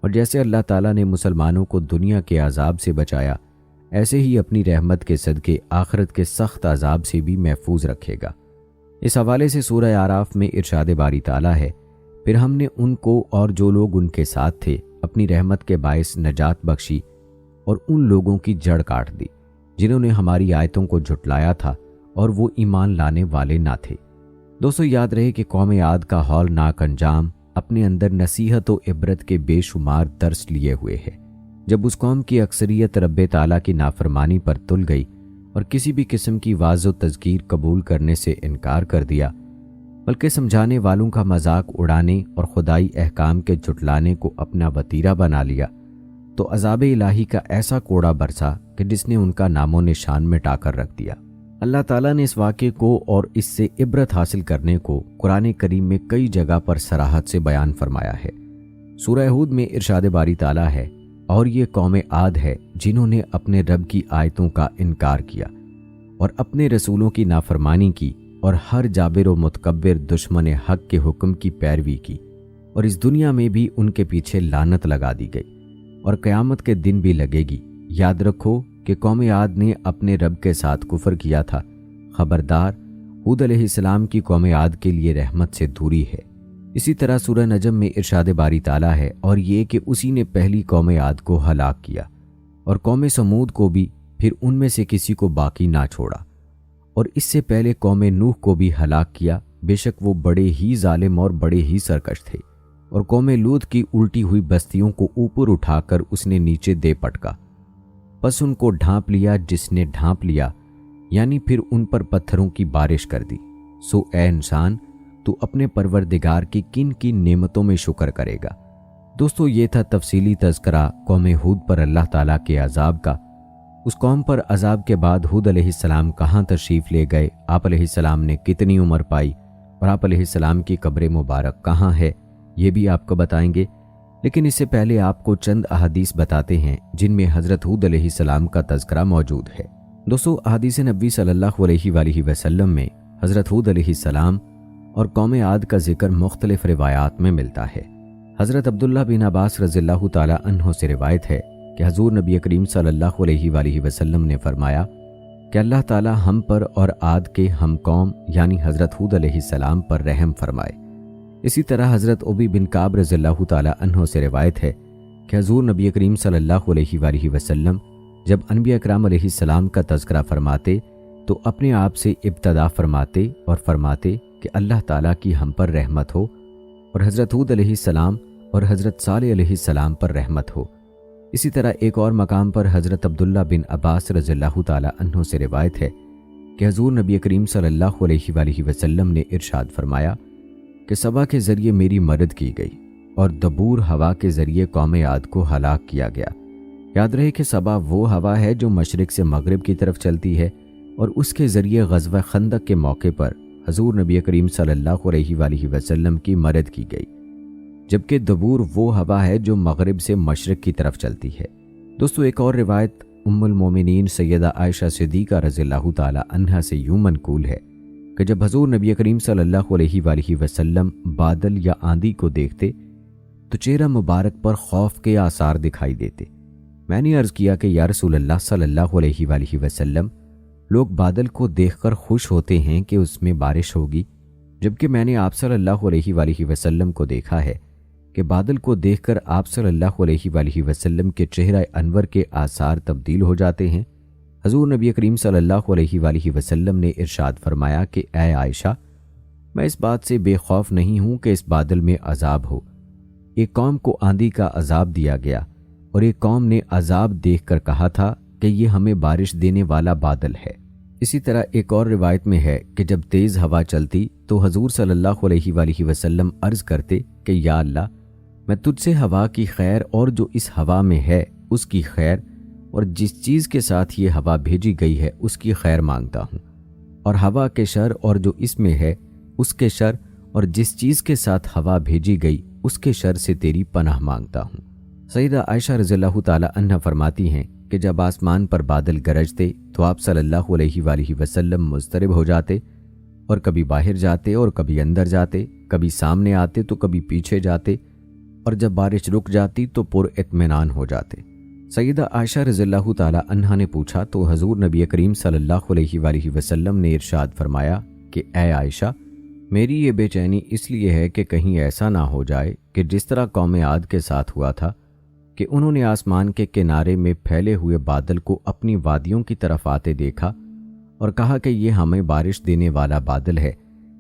اور جیسے اللہ تعالیٰ نے مسلمانوں کو دنیا کے عذاب سے بچایا، ایسے ہی اپنی رحمت کے صدقے آخرت کے سخت عذاب سے بھی محفوظ رکھے گا۔ اس حوالے سے سورہ اعراف میں ارشاد باری تعالیٰ ہے: پھر ہم نے ان کو اور جو لوگ ان کے ساتھ تھے اپنی رحمت کے باعث نجات بخشی، اور ان لوگوں کی جڑ کاٹ دی جنہوں نے ہماری آیتوں کو جھٹلایا تھا اور وہ ایمان لانے والے نہ تھے۔ دوستو، یاد رہے کہ قوم عاد کا ہولناک انجام اپنے اندر نصیحت و عبرت کے بے شمار درس لیے ہوئے ہے۔ جب اس قوم کی اکثریت رب تعالیٰ کی نافرمانی پر تل گئی اور کسی بھی قسم کی واضح و تذکیر قبول کرنے سے انکار کر دیا، بلکہ سمجھانے والوں کا مذاق اڑانے اور خدائی احکام کے جھٹلانے کو اپنا وتیرہ بنا لیا، تو عذاب الہی کا ایسا کوڑا برسا کہ جس نے ان کا نام و نشان مٹا کر رکھ دیا۔ اللہ تعالیٰ نے اس واقعے کو اور اس سے عبرت حاصل کرنے کو قرآن کریم میں کئی جگہ پر صراحت سے بیان فرمایا ہے۔ سورہ ہود میں ارشاد باری تعالیٰ ہے: اور یہ قوم عاد ہے جنہوں نے اپنے رب کی آیتوں کا انکار کیا اور اپنے رسولوں کی نافرمانی کی اور ہر جابر و متکبر دشمن حق کے حکم کی پیروی کی، اور اس دنیا میں بھی ان کے پیچھے لعنت لگا دی گئی اور قیامت کے دن بھی لگے گی۔ یاد رکھو کہ قوم عاد نے اپنے رب کے ساتھ کفر کیا تھا۔ خبردار، ہود علیہ السلام کی قوم عاد کے لیے رحمت سے دوری ہے۔ اسی طرح سورہ نجم میں ارشاد باری تعالیٰ ہے: اور یہ کہ اسی نے پہلی قوم عاد کو ہلاک کیا اور قوم سمود کو بھی، پھر ان میں سے کسی کو باقی نہ چھوڑا، اور اس سے پہلے قوم نوح کو بھی ہلاک کیا، بے شک وہ بڑے ہی ظالم اور بڑے ہی سرکش تھے۔ اور قوم لوط کی الٹی ہوئی بستیوں کو اوپر اٹھا کر اس نے نیچے دے پٹکا، پس ان کو ڈھانپ لیا جس نے ڈھانپ لیا، یعنی پھر ان پر پتھروں کی بارش کر دی۔ سو اے انسان، تو اپنے پروردگار کی کن کن نعمتوں میں شکر کرے گا۔ دوستو، یہ تھا تفصیلی تذکرہ قوم ہود پر اللہ تعالیٰ کے عذاب کا۔ اس قوم پر عذاب کے بعد ہود علیہ السلام کہاں تشریف لے گئے، آپ علیہ السلام نے کتنی عمر پائی، اور آپ علیہ السلام کی قبر مبارک کہاں ہے، یہ بھی آپ کو بتائیں گے۔ لیکن اس سے پہلے آپ کو چند احادیث بتاتے ہیں جن میں حضرت ہود علیہ السلام کا تذکرہ موجود ہے۔ دوستو، احادیث نبی صلی اللہ علیہ وآلہ وسلم میں حضرت ہود علیہ السلام اور قوم عاد کا ذکر مختلف روایات میں ملتا ہے۔ حضرت عبداللہ بن عباس رضی اللہ تعالی عنہ سے روایت ہے کہ حضور نبی کریم صلی اللہ علیہ وآلہ وسلم نے فرمایا کہ اللہ تعالی ہم پر اور عاد کے ہم قوم یعنی حضرت ہود علیہ السلام پر رحم فرمائے۔ اسی طرح حضرت ابی بن کعب رضی اللہ تعالی عنہ سے روایت ہے کہ حضور نبی کریم صلی اللہ علیہ وآلہ وسلم جب انبیاء کرام علیہ السلام کا تذکرہ فرماتے تو اپنے آپ سے ابتدا فرماتے اور فرماتے کہ اللہ تعالیٰ کی ہم پر رحمت ہو، اور حضرت ہود علیہ السلام اور حضرت صالح علیہ السلام پر رحمت ہو۔ اسی طرح ایک اور مقام پر حضرت عبداللہ بن عباس رضی اللہ تعالی عنہ سے روایت ہے کہ حضور نبی کریم صلی اللہ علیہ وآلہ وسلم نے ارشاد فرمایا کہ سبا کے ذریعے میری مدد کی گئی اور دبور ہوا کے ذریعے قوم عاد کو ہلاک کیا گیا۔ یاد رہے کہ سبا وہ ہوا ہے جو مشرق سے مغرب کی طرف چلتی ہے، اور اس کے ذریعے غزوہ خندق کے موقع پر حضور نبی کریم صلی اللہ علیہ وآلہ وسلم کی مدد کی گئی، جبکہ دبور وہ ہوا ہے جو مغرب سے مشرق کی طرف چلتی ہے۔ دوستو، ایک اور روایت ام المومنین سیدہ عائشہ صدیقہ رضی اللہ تعالی عنہا سے یوں منقول ہے کہ جب حضور نبی کریم صلی اللہ علیہ وآلہ وسلم بادل یا آندھی کو دیکھتے تو چہرہ مبارک پر خوف کے آثار دکھائی دیتے۔ میں نے عرض کیا کہ یا رسول اللہ صلی اللہ علیہ وآلہ وسلم، لوگ بادل کو دیکھ کر خوش ہوتے ہیں کہ اس میں بارش ہوگی، جبکہ میں نے آپ صلی اللہ علیہ وآلہ وسلم کو دیکھا ہے کہ بادل کو دیکھ کر آپ صلی اللہ علیہ وآلہ وسلم کے چہرہ انور کے آثار تبدیل ہو جاتے ہیں۔ حضور نبی کریم صلی اللہ علیہ وآلہ وسلم نے ارشاد فرمایا کہ اے عائشہ، میں اس بات سے بے خوف نہیں ہوں کہ اس بادل میں عذاب ہو۔ ایک قوم کو آندھی کا عذاب دیا گیا اور ایک قوم نے عذاب دیکھ کر کہا تھا کہ یہ ہمیں بارش دینے والا بادل ہے۔ اسی طرح ایک اور روایت میں ہے کہ جب تیز ہوا چلتی تو حضور صلی اللہ علیہ وآلہ وسلم عرض کرتے کہ یا اللہ، میں تجھ سے ہوا کی خیر اور جو اس ہوا میں ہے اس کی خیر، اور جس چیز کے ساتھ یہ ہوا بھیجی گئی ہے اس کی خیر مانگتا ہوں، اور ہوا کے شر اور جو اس میں ہے اس کے شر، اور جس چیز کے ساتھ ہوا بھیجی گئی اس کے شر سے تیری پناہ مانگتا ہوں۔ سیدہ عائشہ رضی اللہ تعالی عنہا فرماتی ہیں کہ جب آسمان پر بادل گرجتے تو آپ صلی اللہ علیہ وآلہ وسلم مضطرب ہو جاتے اور کبھی باہر جاتے اور کبھی اندر جاتے، کبھی سامنے آتے تو کبھی پیچھے جاتے، اور جب بارش رک جاتی تو پر اطمینان ہو جاتے۔ سیدہ عائشہ رضی اللہ تعالی عنہا نے پوچھا تو حضور نبی کریم صلی اللہ علیہ وآلہ وسلم نے ارشاد فرمایا کہ اے عائشہ، میری یہ بے چینی اس لیے ہے کہ کہیں ایسا نہ ہو جائے کہ جس طرح قوم عاد کے ساتھ ہوا تھا کہ انہوں نے آسمان کے کنارے میں پھیلے ہوئے بادل کو اپنی وادیوں کی طرف آتے دیکھا اور کہا کہ یہ ہمیں بارش دینے والا بادل ہے،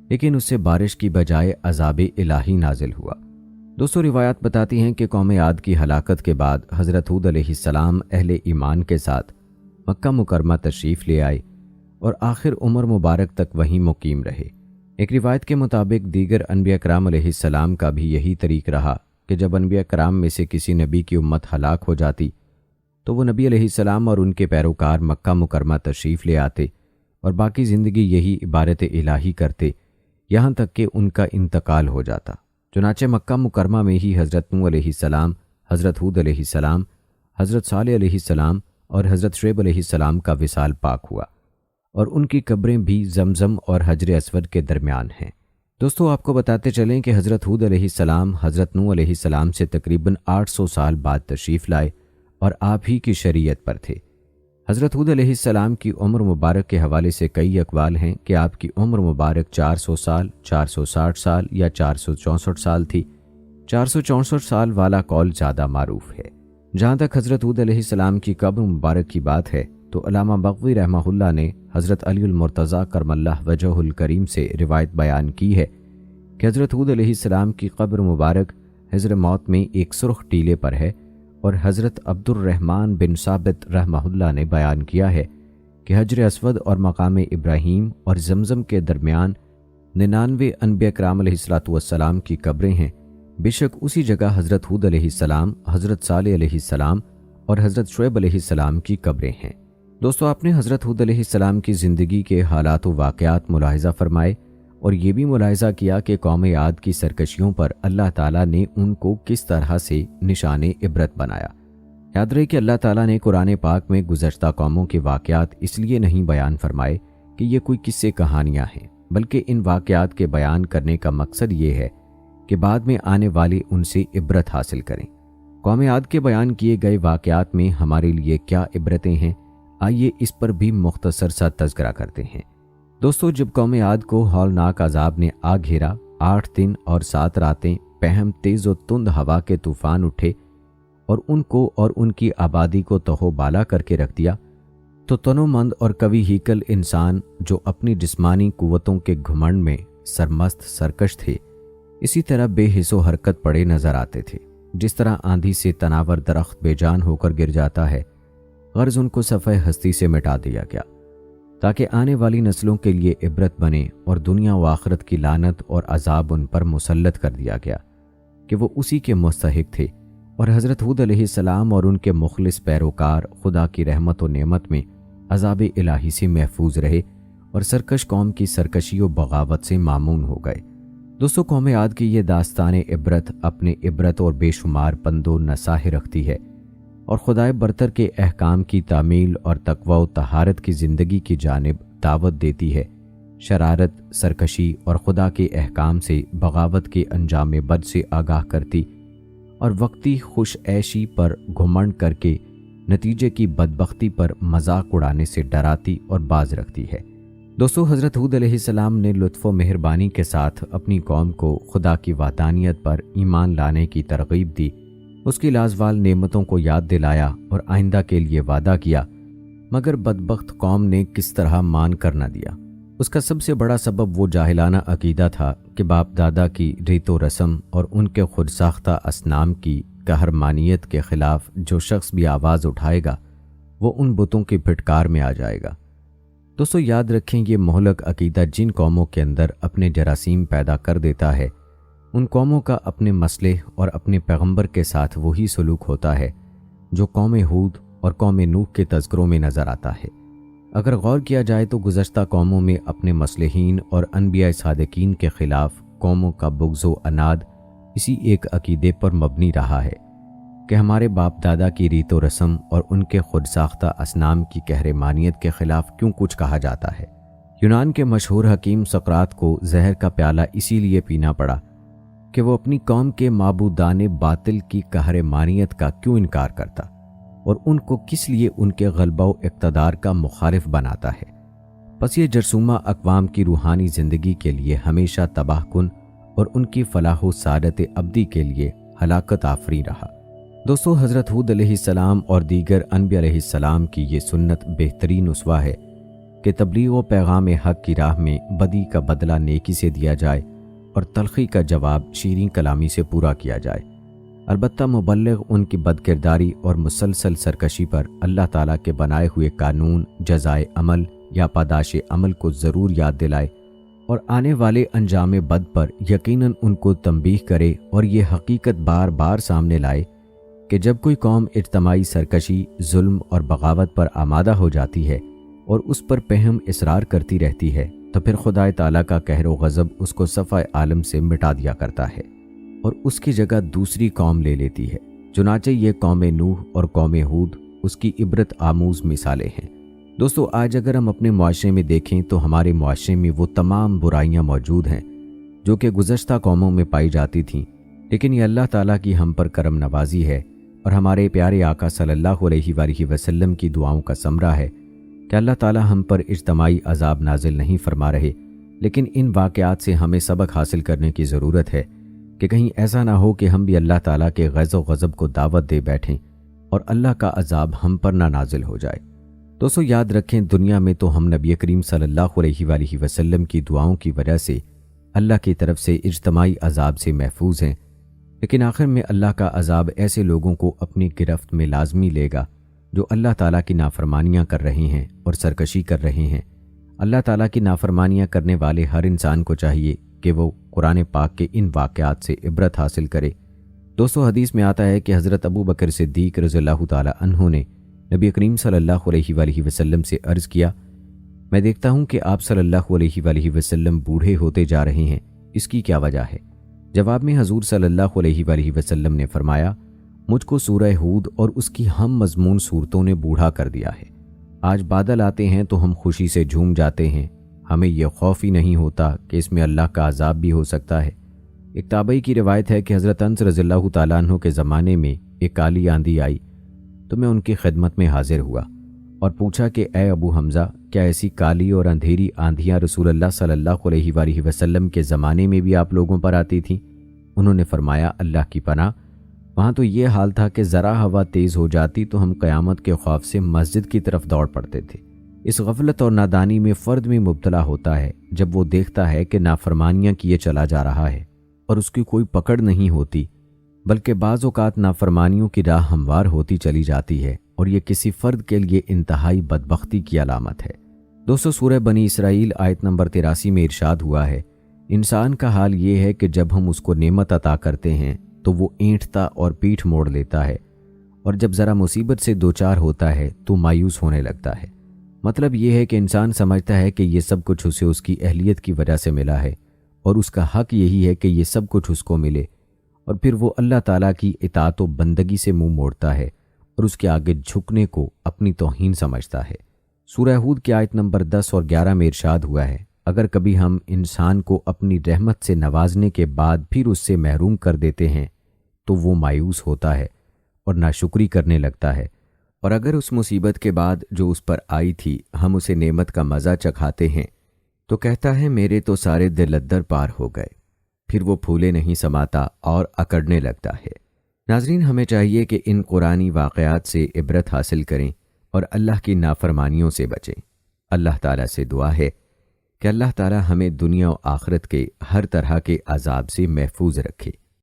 لیکن اس سے بارش کی بجائے عذاب الہی نازل ہوا۔ دوستو، روایات بتاتی ہیں کہ قوم عاد کی ہلاکت کے بعد حضرت ہود علیہ السلام اہل ایمان کے ساتھ مکہ مکرمہ تشریف لے آئے اور آخر عمر مبارک تک وہیں مقیم رہے۔ ایک روایت کے مطابق دیگر انبیاء کرام علیہ السلام کا بھی یہی طریق رہا کہ جب انبیاء کرام میں سے کسی نبی کی امت ہلاک ہو جاتی تو وہ نبی علیہ السلام اور ان کے پیروکار مکہ مکرمہ تشریف لے آتے اور باقی زندگی یہی عبادت الہی کرتے یہاں تک کہ ان کا انتقال ہو جاتا۔ چنانچہ مکہ مکرمہ میں ہی حضرت نوح علیہ السلام، حضرت ہود علیہ السلام، حضرت صالح علیہ السلام اور حضرت شعیب علیہ السلام کا وصال پاک ہوا، اور ان کی قبریں بھی زمزم اور حجر اسود کے درمیان ہیں۔ دوستو، آپ کو بتاتے چلیں کہ حضرت ہود علیہ السلام حضرت نوح علیہ السلام سے تقریباً 800 سال بعد تشریف لائے اور آپ ہی کی شریعت پر تھے۔ حضرت ہود علیہ السلام کی عمر مبارک کے حوالے سے کئی اقوال ہیں کہ آپ کی عمر مبارک 400 سال، 460 سال یا 464 سال تھی۔ 464 سال والا قول زیادہ معروف ہے۔ جہاں تک حضرت ہود علیہ السلام کی قبر مبارک کی بات ہے تو علامہ بغوی رحمہ اللہ نے حضرت علی المرتضیٰ کرم اللہ وجہہ الکریم سے روایت بیان کی ہے کہ حضرت ہود علیہ السلام کی قبر مبارک حضر موت میں ایک سرخ ٹیلے پر ہے، اور حضرت عبد الرحمن بن ثابت رحمہ اللہ نے بیان کیا ہے کہ حجر اسود اور مقام ابراہیم اور زمزم کے درمیان 99 انبیاء کرام علیہ السلام کی قبریں ہیں۔ بے شک اسی جگہ حضرت ہود علیہ السلام، حضرت صالح علیہ السلام اور حضرت شعیب علیہ السلام کی قبریں ہیں۔ دوستو، آپ نے حضرت ہود علیہ السلام کی زندگی کے حالات و واقعات ملاحظہ فرمائے اور یہ بھی ملاحظہ کیا کہ قوم عاد کی سرکشیوں پر اللہ تعالیٰ نے ان کو کس طرح سے نشان عبرت بنایا۔ یاد رہے کہ اللہ تعالیٰ نے قرآن پاک میں گزشتہ قوموں کے واقعات اس لیے نہیں بیان فرمائے کہ یہ کوئی قصے کہانیاں ہیں، بلکہ ان واقعات کے بیان کرنے کا مقصد یہ ہے کہ بعد میں آنے والے ان سے عبرت حاصل کریں۔ قوم عاد کے بیان کیے گئے واقعات میں ہمارے لیے کیا عبرتیں ہیں، آئیے اس پر بھی مختصر سا تذکرہ کرتے ہیں۔ دوستو، جب قوم عاد کو ہولناک عذاب نے آ گھیرا، 8 دن اور 7 راتیں پہم تیز و تند ہوا کے طوفان اٹھے اور ان کو اور ان کی آبادی کو تہو بالا کر کے رکھ دیا، تو تنو مند اور قوی ہیکل انسان جو اپنی جسمانی قوتوں کے گھمنڈ میں سرمست سرکش تھے، اسی طرح بے حس و حرکت پڑے نظر آتے تھے۔ جس طرح آندھی سے تناور درخت بے جان ہو کر گر جاتا ہے، غرض ان کو صفحہ ہستی سے مٹا دیا گیا تاکہ آنے والی نسلوں کے لیے عبرت بنے، اور دنیا و آخرت کی لعنت اور عذاب ان پر مسلط کر دیا گیا کہ وہ اسی کے مستحق تھے، اور حضرت ہود علیہ السلام اور ان کے مخلص پیروکار خدا کی رحمت و نعمت میں عذاب الہی سے محفوظ رہے اور سرکش قوم کی سرکشی و بغاوت سے مامون ہو گئے۔ دوستو، قوم عاد کی یہ داستان عبرت اپنے عبرت اور بے شمار پند و نصائح رکھتی ہے، اور خدائے برتر کے احکام کی تعمیل اور تقوی و طہارت کی زندگی کی جانب دعوت دیتی ہے، شرارت، سرکشی اور خدا کے احکام سے بغاوت کے انجام بد سے آگاہ کرتی، اور وقتی خوش عیشی پر گھمنڈ کر کے نتیجے کی بدبختی پر مذاق اڑانے سے ڈراتی اور باز رکھتی ہے۔ دوستو، حضرت ہود علیہ السلام نے لطف و مہربانی کے ساتھ اپنی قوم کو خدا کی وحدانیت پر ایمان لانے کی ترغیب دی، اس کی لازوال نعمتوں کو یاد دلایا اور آئندہ کے لیے وعدہ کیا، مگر بدبخت قوم نے کس طرح مان کر نہ دیا۔ اس کا سب سے بڑا سبب وہ جاہلانہ عقیدہ تھا کہ باپ دادا کی ریت و رسم اور ان کے خود ساختہ اصنام کی قہرمانیت کے خلاف جو شخص بھی آواز اٹھائے گا وہ ان بتوں کی پھٹکار میں آ جائے گا۔ دوستو، یاد رکھیں، یہ مہلک عقیدہ جن قوموں کے اندر اپنے جراثیم پیدا کر دیتا ہے، ان قوموں کا اپنے مسئلے اور اپنے پیغمبر کے ساتھ وہی سلوک ہوتا ہے جو قوم ہود اور قوم نوح کے تذکروں میں نظر آتا ہے۔ اگر غور کیا جائے تو گزشتہ قوموں میں اپنے مصلحین اور انبیاء صادقین کے خلاف قوموں کا بغض و عناد اسی ایک عقیدے پر مبنی رہا ہے کہ ہمارے باپ دادا کی ریت و رسم اور ان کے خود ساختہ اصنام کی قہرمانیت کے خلاف کیوں کچھ کہا جاتا ہے۔ یونان کے مشہور حکیم سقراط کو زہر کا پیالہ اسی لیے پینا پڑا کہ وہ اپنی قوم کے معبودان باطل کی قہرمانیت کا کیوں انکار کرتا اور ان کو کس لیے ان کے غلبہ و اقتدار کا مخالف بناتا ہے۔ پس یہ جرثومہ اقوام کی روحانی زندگی کے لیے ہمیشہ تباہ کن اور ان کی فلاح و سعادت ابدی کے لیے ہلاکت آفریں رہا۔ دوستو، حضرت ہود علیہ السلام اور دیگر انبیاء علیہ السلام کی یہ سنت بہترین اسوہ ہے کہ تبلیغ و پیغام حق کی راہ میں بدی کا بدلہ نیکی سے دیا جائے اور تلخی کا جواب شیریں کلامی سے پورا کیا جائے۔ البتہ مبلغ ان کی بد کرداری اور مسلسل سرکشی پر اللہ تعالیٰ کے بنائے ہوئے قانون، جزائے عمل یا پاداش عمل کو ضرور یاد دلائے اور آنے والے انجام بد پر یقیناً ان کو تنبیہ کرے، اور یہ حقیقت بار بار سامنے لائے کہ جب کوئی قوم اجتماعی سرکشی، ظلم اور بغاوت پر آمادہ ہو جاتی ہے اور اس پر پہم اصرار کرتی رہتی ہے تو پھر خدا تعالیٰ کا قہر و غضب اس کو صفحہ عالم سے مٹا دیا کرتا ہے اور اس کی جگہ دوسری قوم لے لیتی ہے۔ چنانچہ یہ قوم نوح اور قوم ہود اس کی عبرت آموز مثالیں ہیں۔ دوستو، آج اگر ہم اپنے معاشرے میں دیکھیں تو ہمارے معاشرے میں وہ تمام برائیاں موجود ہیں جو کہ گزشتہ قوموں میں پائی جاتی تھیں، لیکن یہ اللہ تعالیٰ کی ہم پر کرم نوازی ہے اور ہمارے پیارے آقا صلی اللہ علیہ وآلہ وسلم کی دعاؤں کا ثمرہ ہے کہ اللہ تعالیٰ ہم پر اجتماعی عذاب نازل نہیں فرما رہے، لیکن ان واقعات سے ہمیں سبق حاصل کرنے کی ضرورت ہے کہ کہیں ایسا نہ ہو کہ ہم بھی اللہ تعالیٰ کے غیظ و غضب کو دعوت دے بیٹھیں اور اللہ کا عذاب ہم پر نہ نازل ہو جائے۔ دوستو، یاد رکھیں، دنیا میں تو ہم نبی کریم صلی اللہ علیہ وآلہ وسلم کی دعاؤں کی وجہ سے اللہ کی طرف سے اجتماعی عذاب سے محفوظ ہیں، لیکن آخر میں اللہ کا عذاب ایسے لوگوں کو اپنی گرفت میں لازمی لے گا جو اللہ تعالیٰ کی نافرمانیاں کر رہے ہیں اور سرکشی کر رہے ہیں۔ اللہ تعالیٰ کی نافرمانیاں کرنے والے ہر انسان کو چاہیے کہ وہ قرآن پاک کے ان واقعات سے عبرت حاصل کرے۔ دوستو، حدیث میں آتا ہے کہ حضرت ابو بکر صدیق رضی اللہ تعالیٰ عنہ نے نبی کریم صلی اللہ علیہ وآلہ وسلم سے عرض کیا، میں دیکھتا ہوں کہ آپ صلی اللہ علیہ وآلہ وسلم بوڑھے ہوتے جا رہے ہیں، اس کی کیا وجہ ہے؟ جواب میں حضور صلی اللہ علیہ وآلہ وسلم نے فرمایا، مجھ کو سورہ ہود اور اس کی ہم مضمون صورتوں نے بوڑھا کر دیا ہے۔ آج بادل آتے ہیں تو ہم خوشی سے جھوم جاتے ہیں، ہمیں یہ خوف ہی نہیں ہوتا کہ اس میں اللہ کا عذاب بھی ہو سکتا ہے۔ ایک تابعی کی روایت ہے کہ حضرت انس رضی اللہ تعالیٰ عنہ کے زمانے میں ایک کالی آندھی آئی تو میں ان کی خدمت میں حاضر ہوا اور پوچھا کہ اے ابو حمزہ، کیا ایسی کالی اور اندھیری آندھیاں رسول اللہ صلی اللہ علیہ وآلہ وسلم کے زمانے میں بھی آپ لوگوں پر آتی تھیں؟ انہوں نے فرمایا اللہ کی پناہ، وہاں تو یہ حال تھا کہ ذرا ہوا تیز ہو جاتی تو ہم قیامت کے خوف سے مسجد کی طرف دوڑ پڑتے تھے۔ اس غفلت اور نادانی میں فرد میں مبتلا ہوتا ہے جب وہ دیکھتا ہے کہ نافرمانیاں کیے چلا جا رہا ہے اور اس کی کوئی پکڑ نہیں ہوتی، بلکہ بعض اوقات نافرمانیوں کی راہ ہموار ہوتی چلی جاتی ہے، اور یہ کسی فرد کے لیے انتہائی بدبختی کی علامت ہے۔ دوستو، سورہ بنی اسرائیل آیت نمبر 83 میں ارشاد ہوا ہے، انسان کا حال یہ ہے کہ جب ہم اس کو نعمت عطا کرتے ہیں تو وہ اینٹتا اور پیٹھ موڑ لیتا ہے، اور جب ذرا مصیبت سے دوچار ہوتا ہے تو مایوس ہونے لگتا ہے۔ مطلب یہ ہے کہ انسان سمجھتا ہے کہ یہ سب کچھ اسے اس کی اہلیت کی وجہ سے ملا ہے، اور اس کا حق یہی ہے کہ یہ سب کچھ اس کو ملے، اور پھر وہ اللہ تعالیٰ کی اطاعت و بندگی سے منہ موڑتا ہے اور اس کے آگے جھکنے کو اپنی توہین سمجھتا ہے۔ سورہ ہود کی آیت نمبر 10 اور 11 میں ارشاد ہوا ہے، اگر کبھی ہم انسان کو اپنی رحمت سے نوازنے کے بعد پھر اس سے محروم کر دیتے ہیں تو وہ مایوس ہوتا ہے اور ناشکری کرنے لگتا ہے، اور اگر اس مصیبت کے بعد جو اس پر آئی تھی ہم اسے نعمت کا مزہ چکھاتے ہیں تو کہتا ہے میرے تو سارے دل ادر پار ہو گئے، پھر وہ پھولے نہیں سماتا اور اکڑنے لگتا ہے۔ ناظرین، ہمیں چاہیے کہ ان قرآنی واقعات سے عبرت حاصل کریں اور اللہ کی نافرمانیوں سے بچیں۔ اللہ تعالیٰ سے دعا ہے کہ اللہ تعالیٰ ہمیں دنیا و آخرت کے ہر طرح کے عذاب سے محفوظ رکھے۔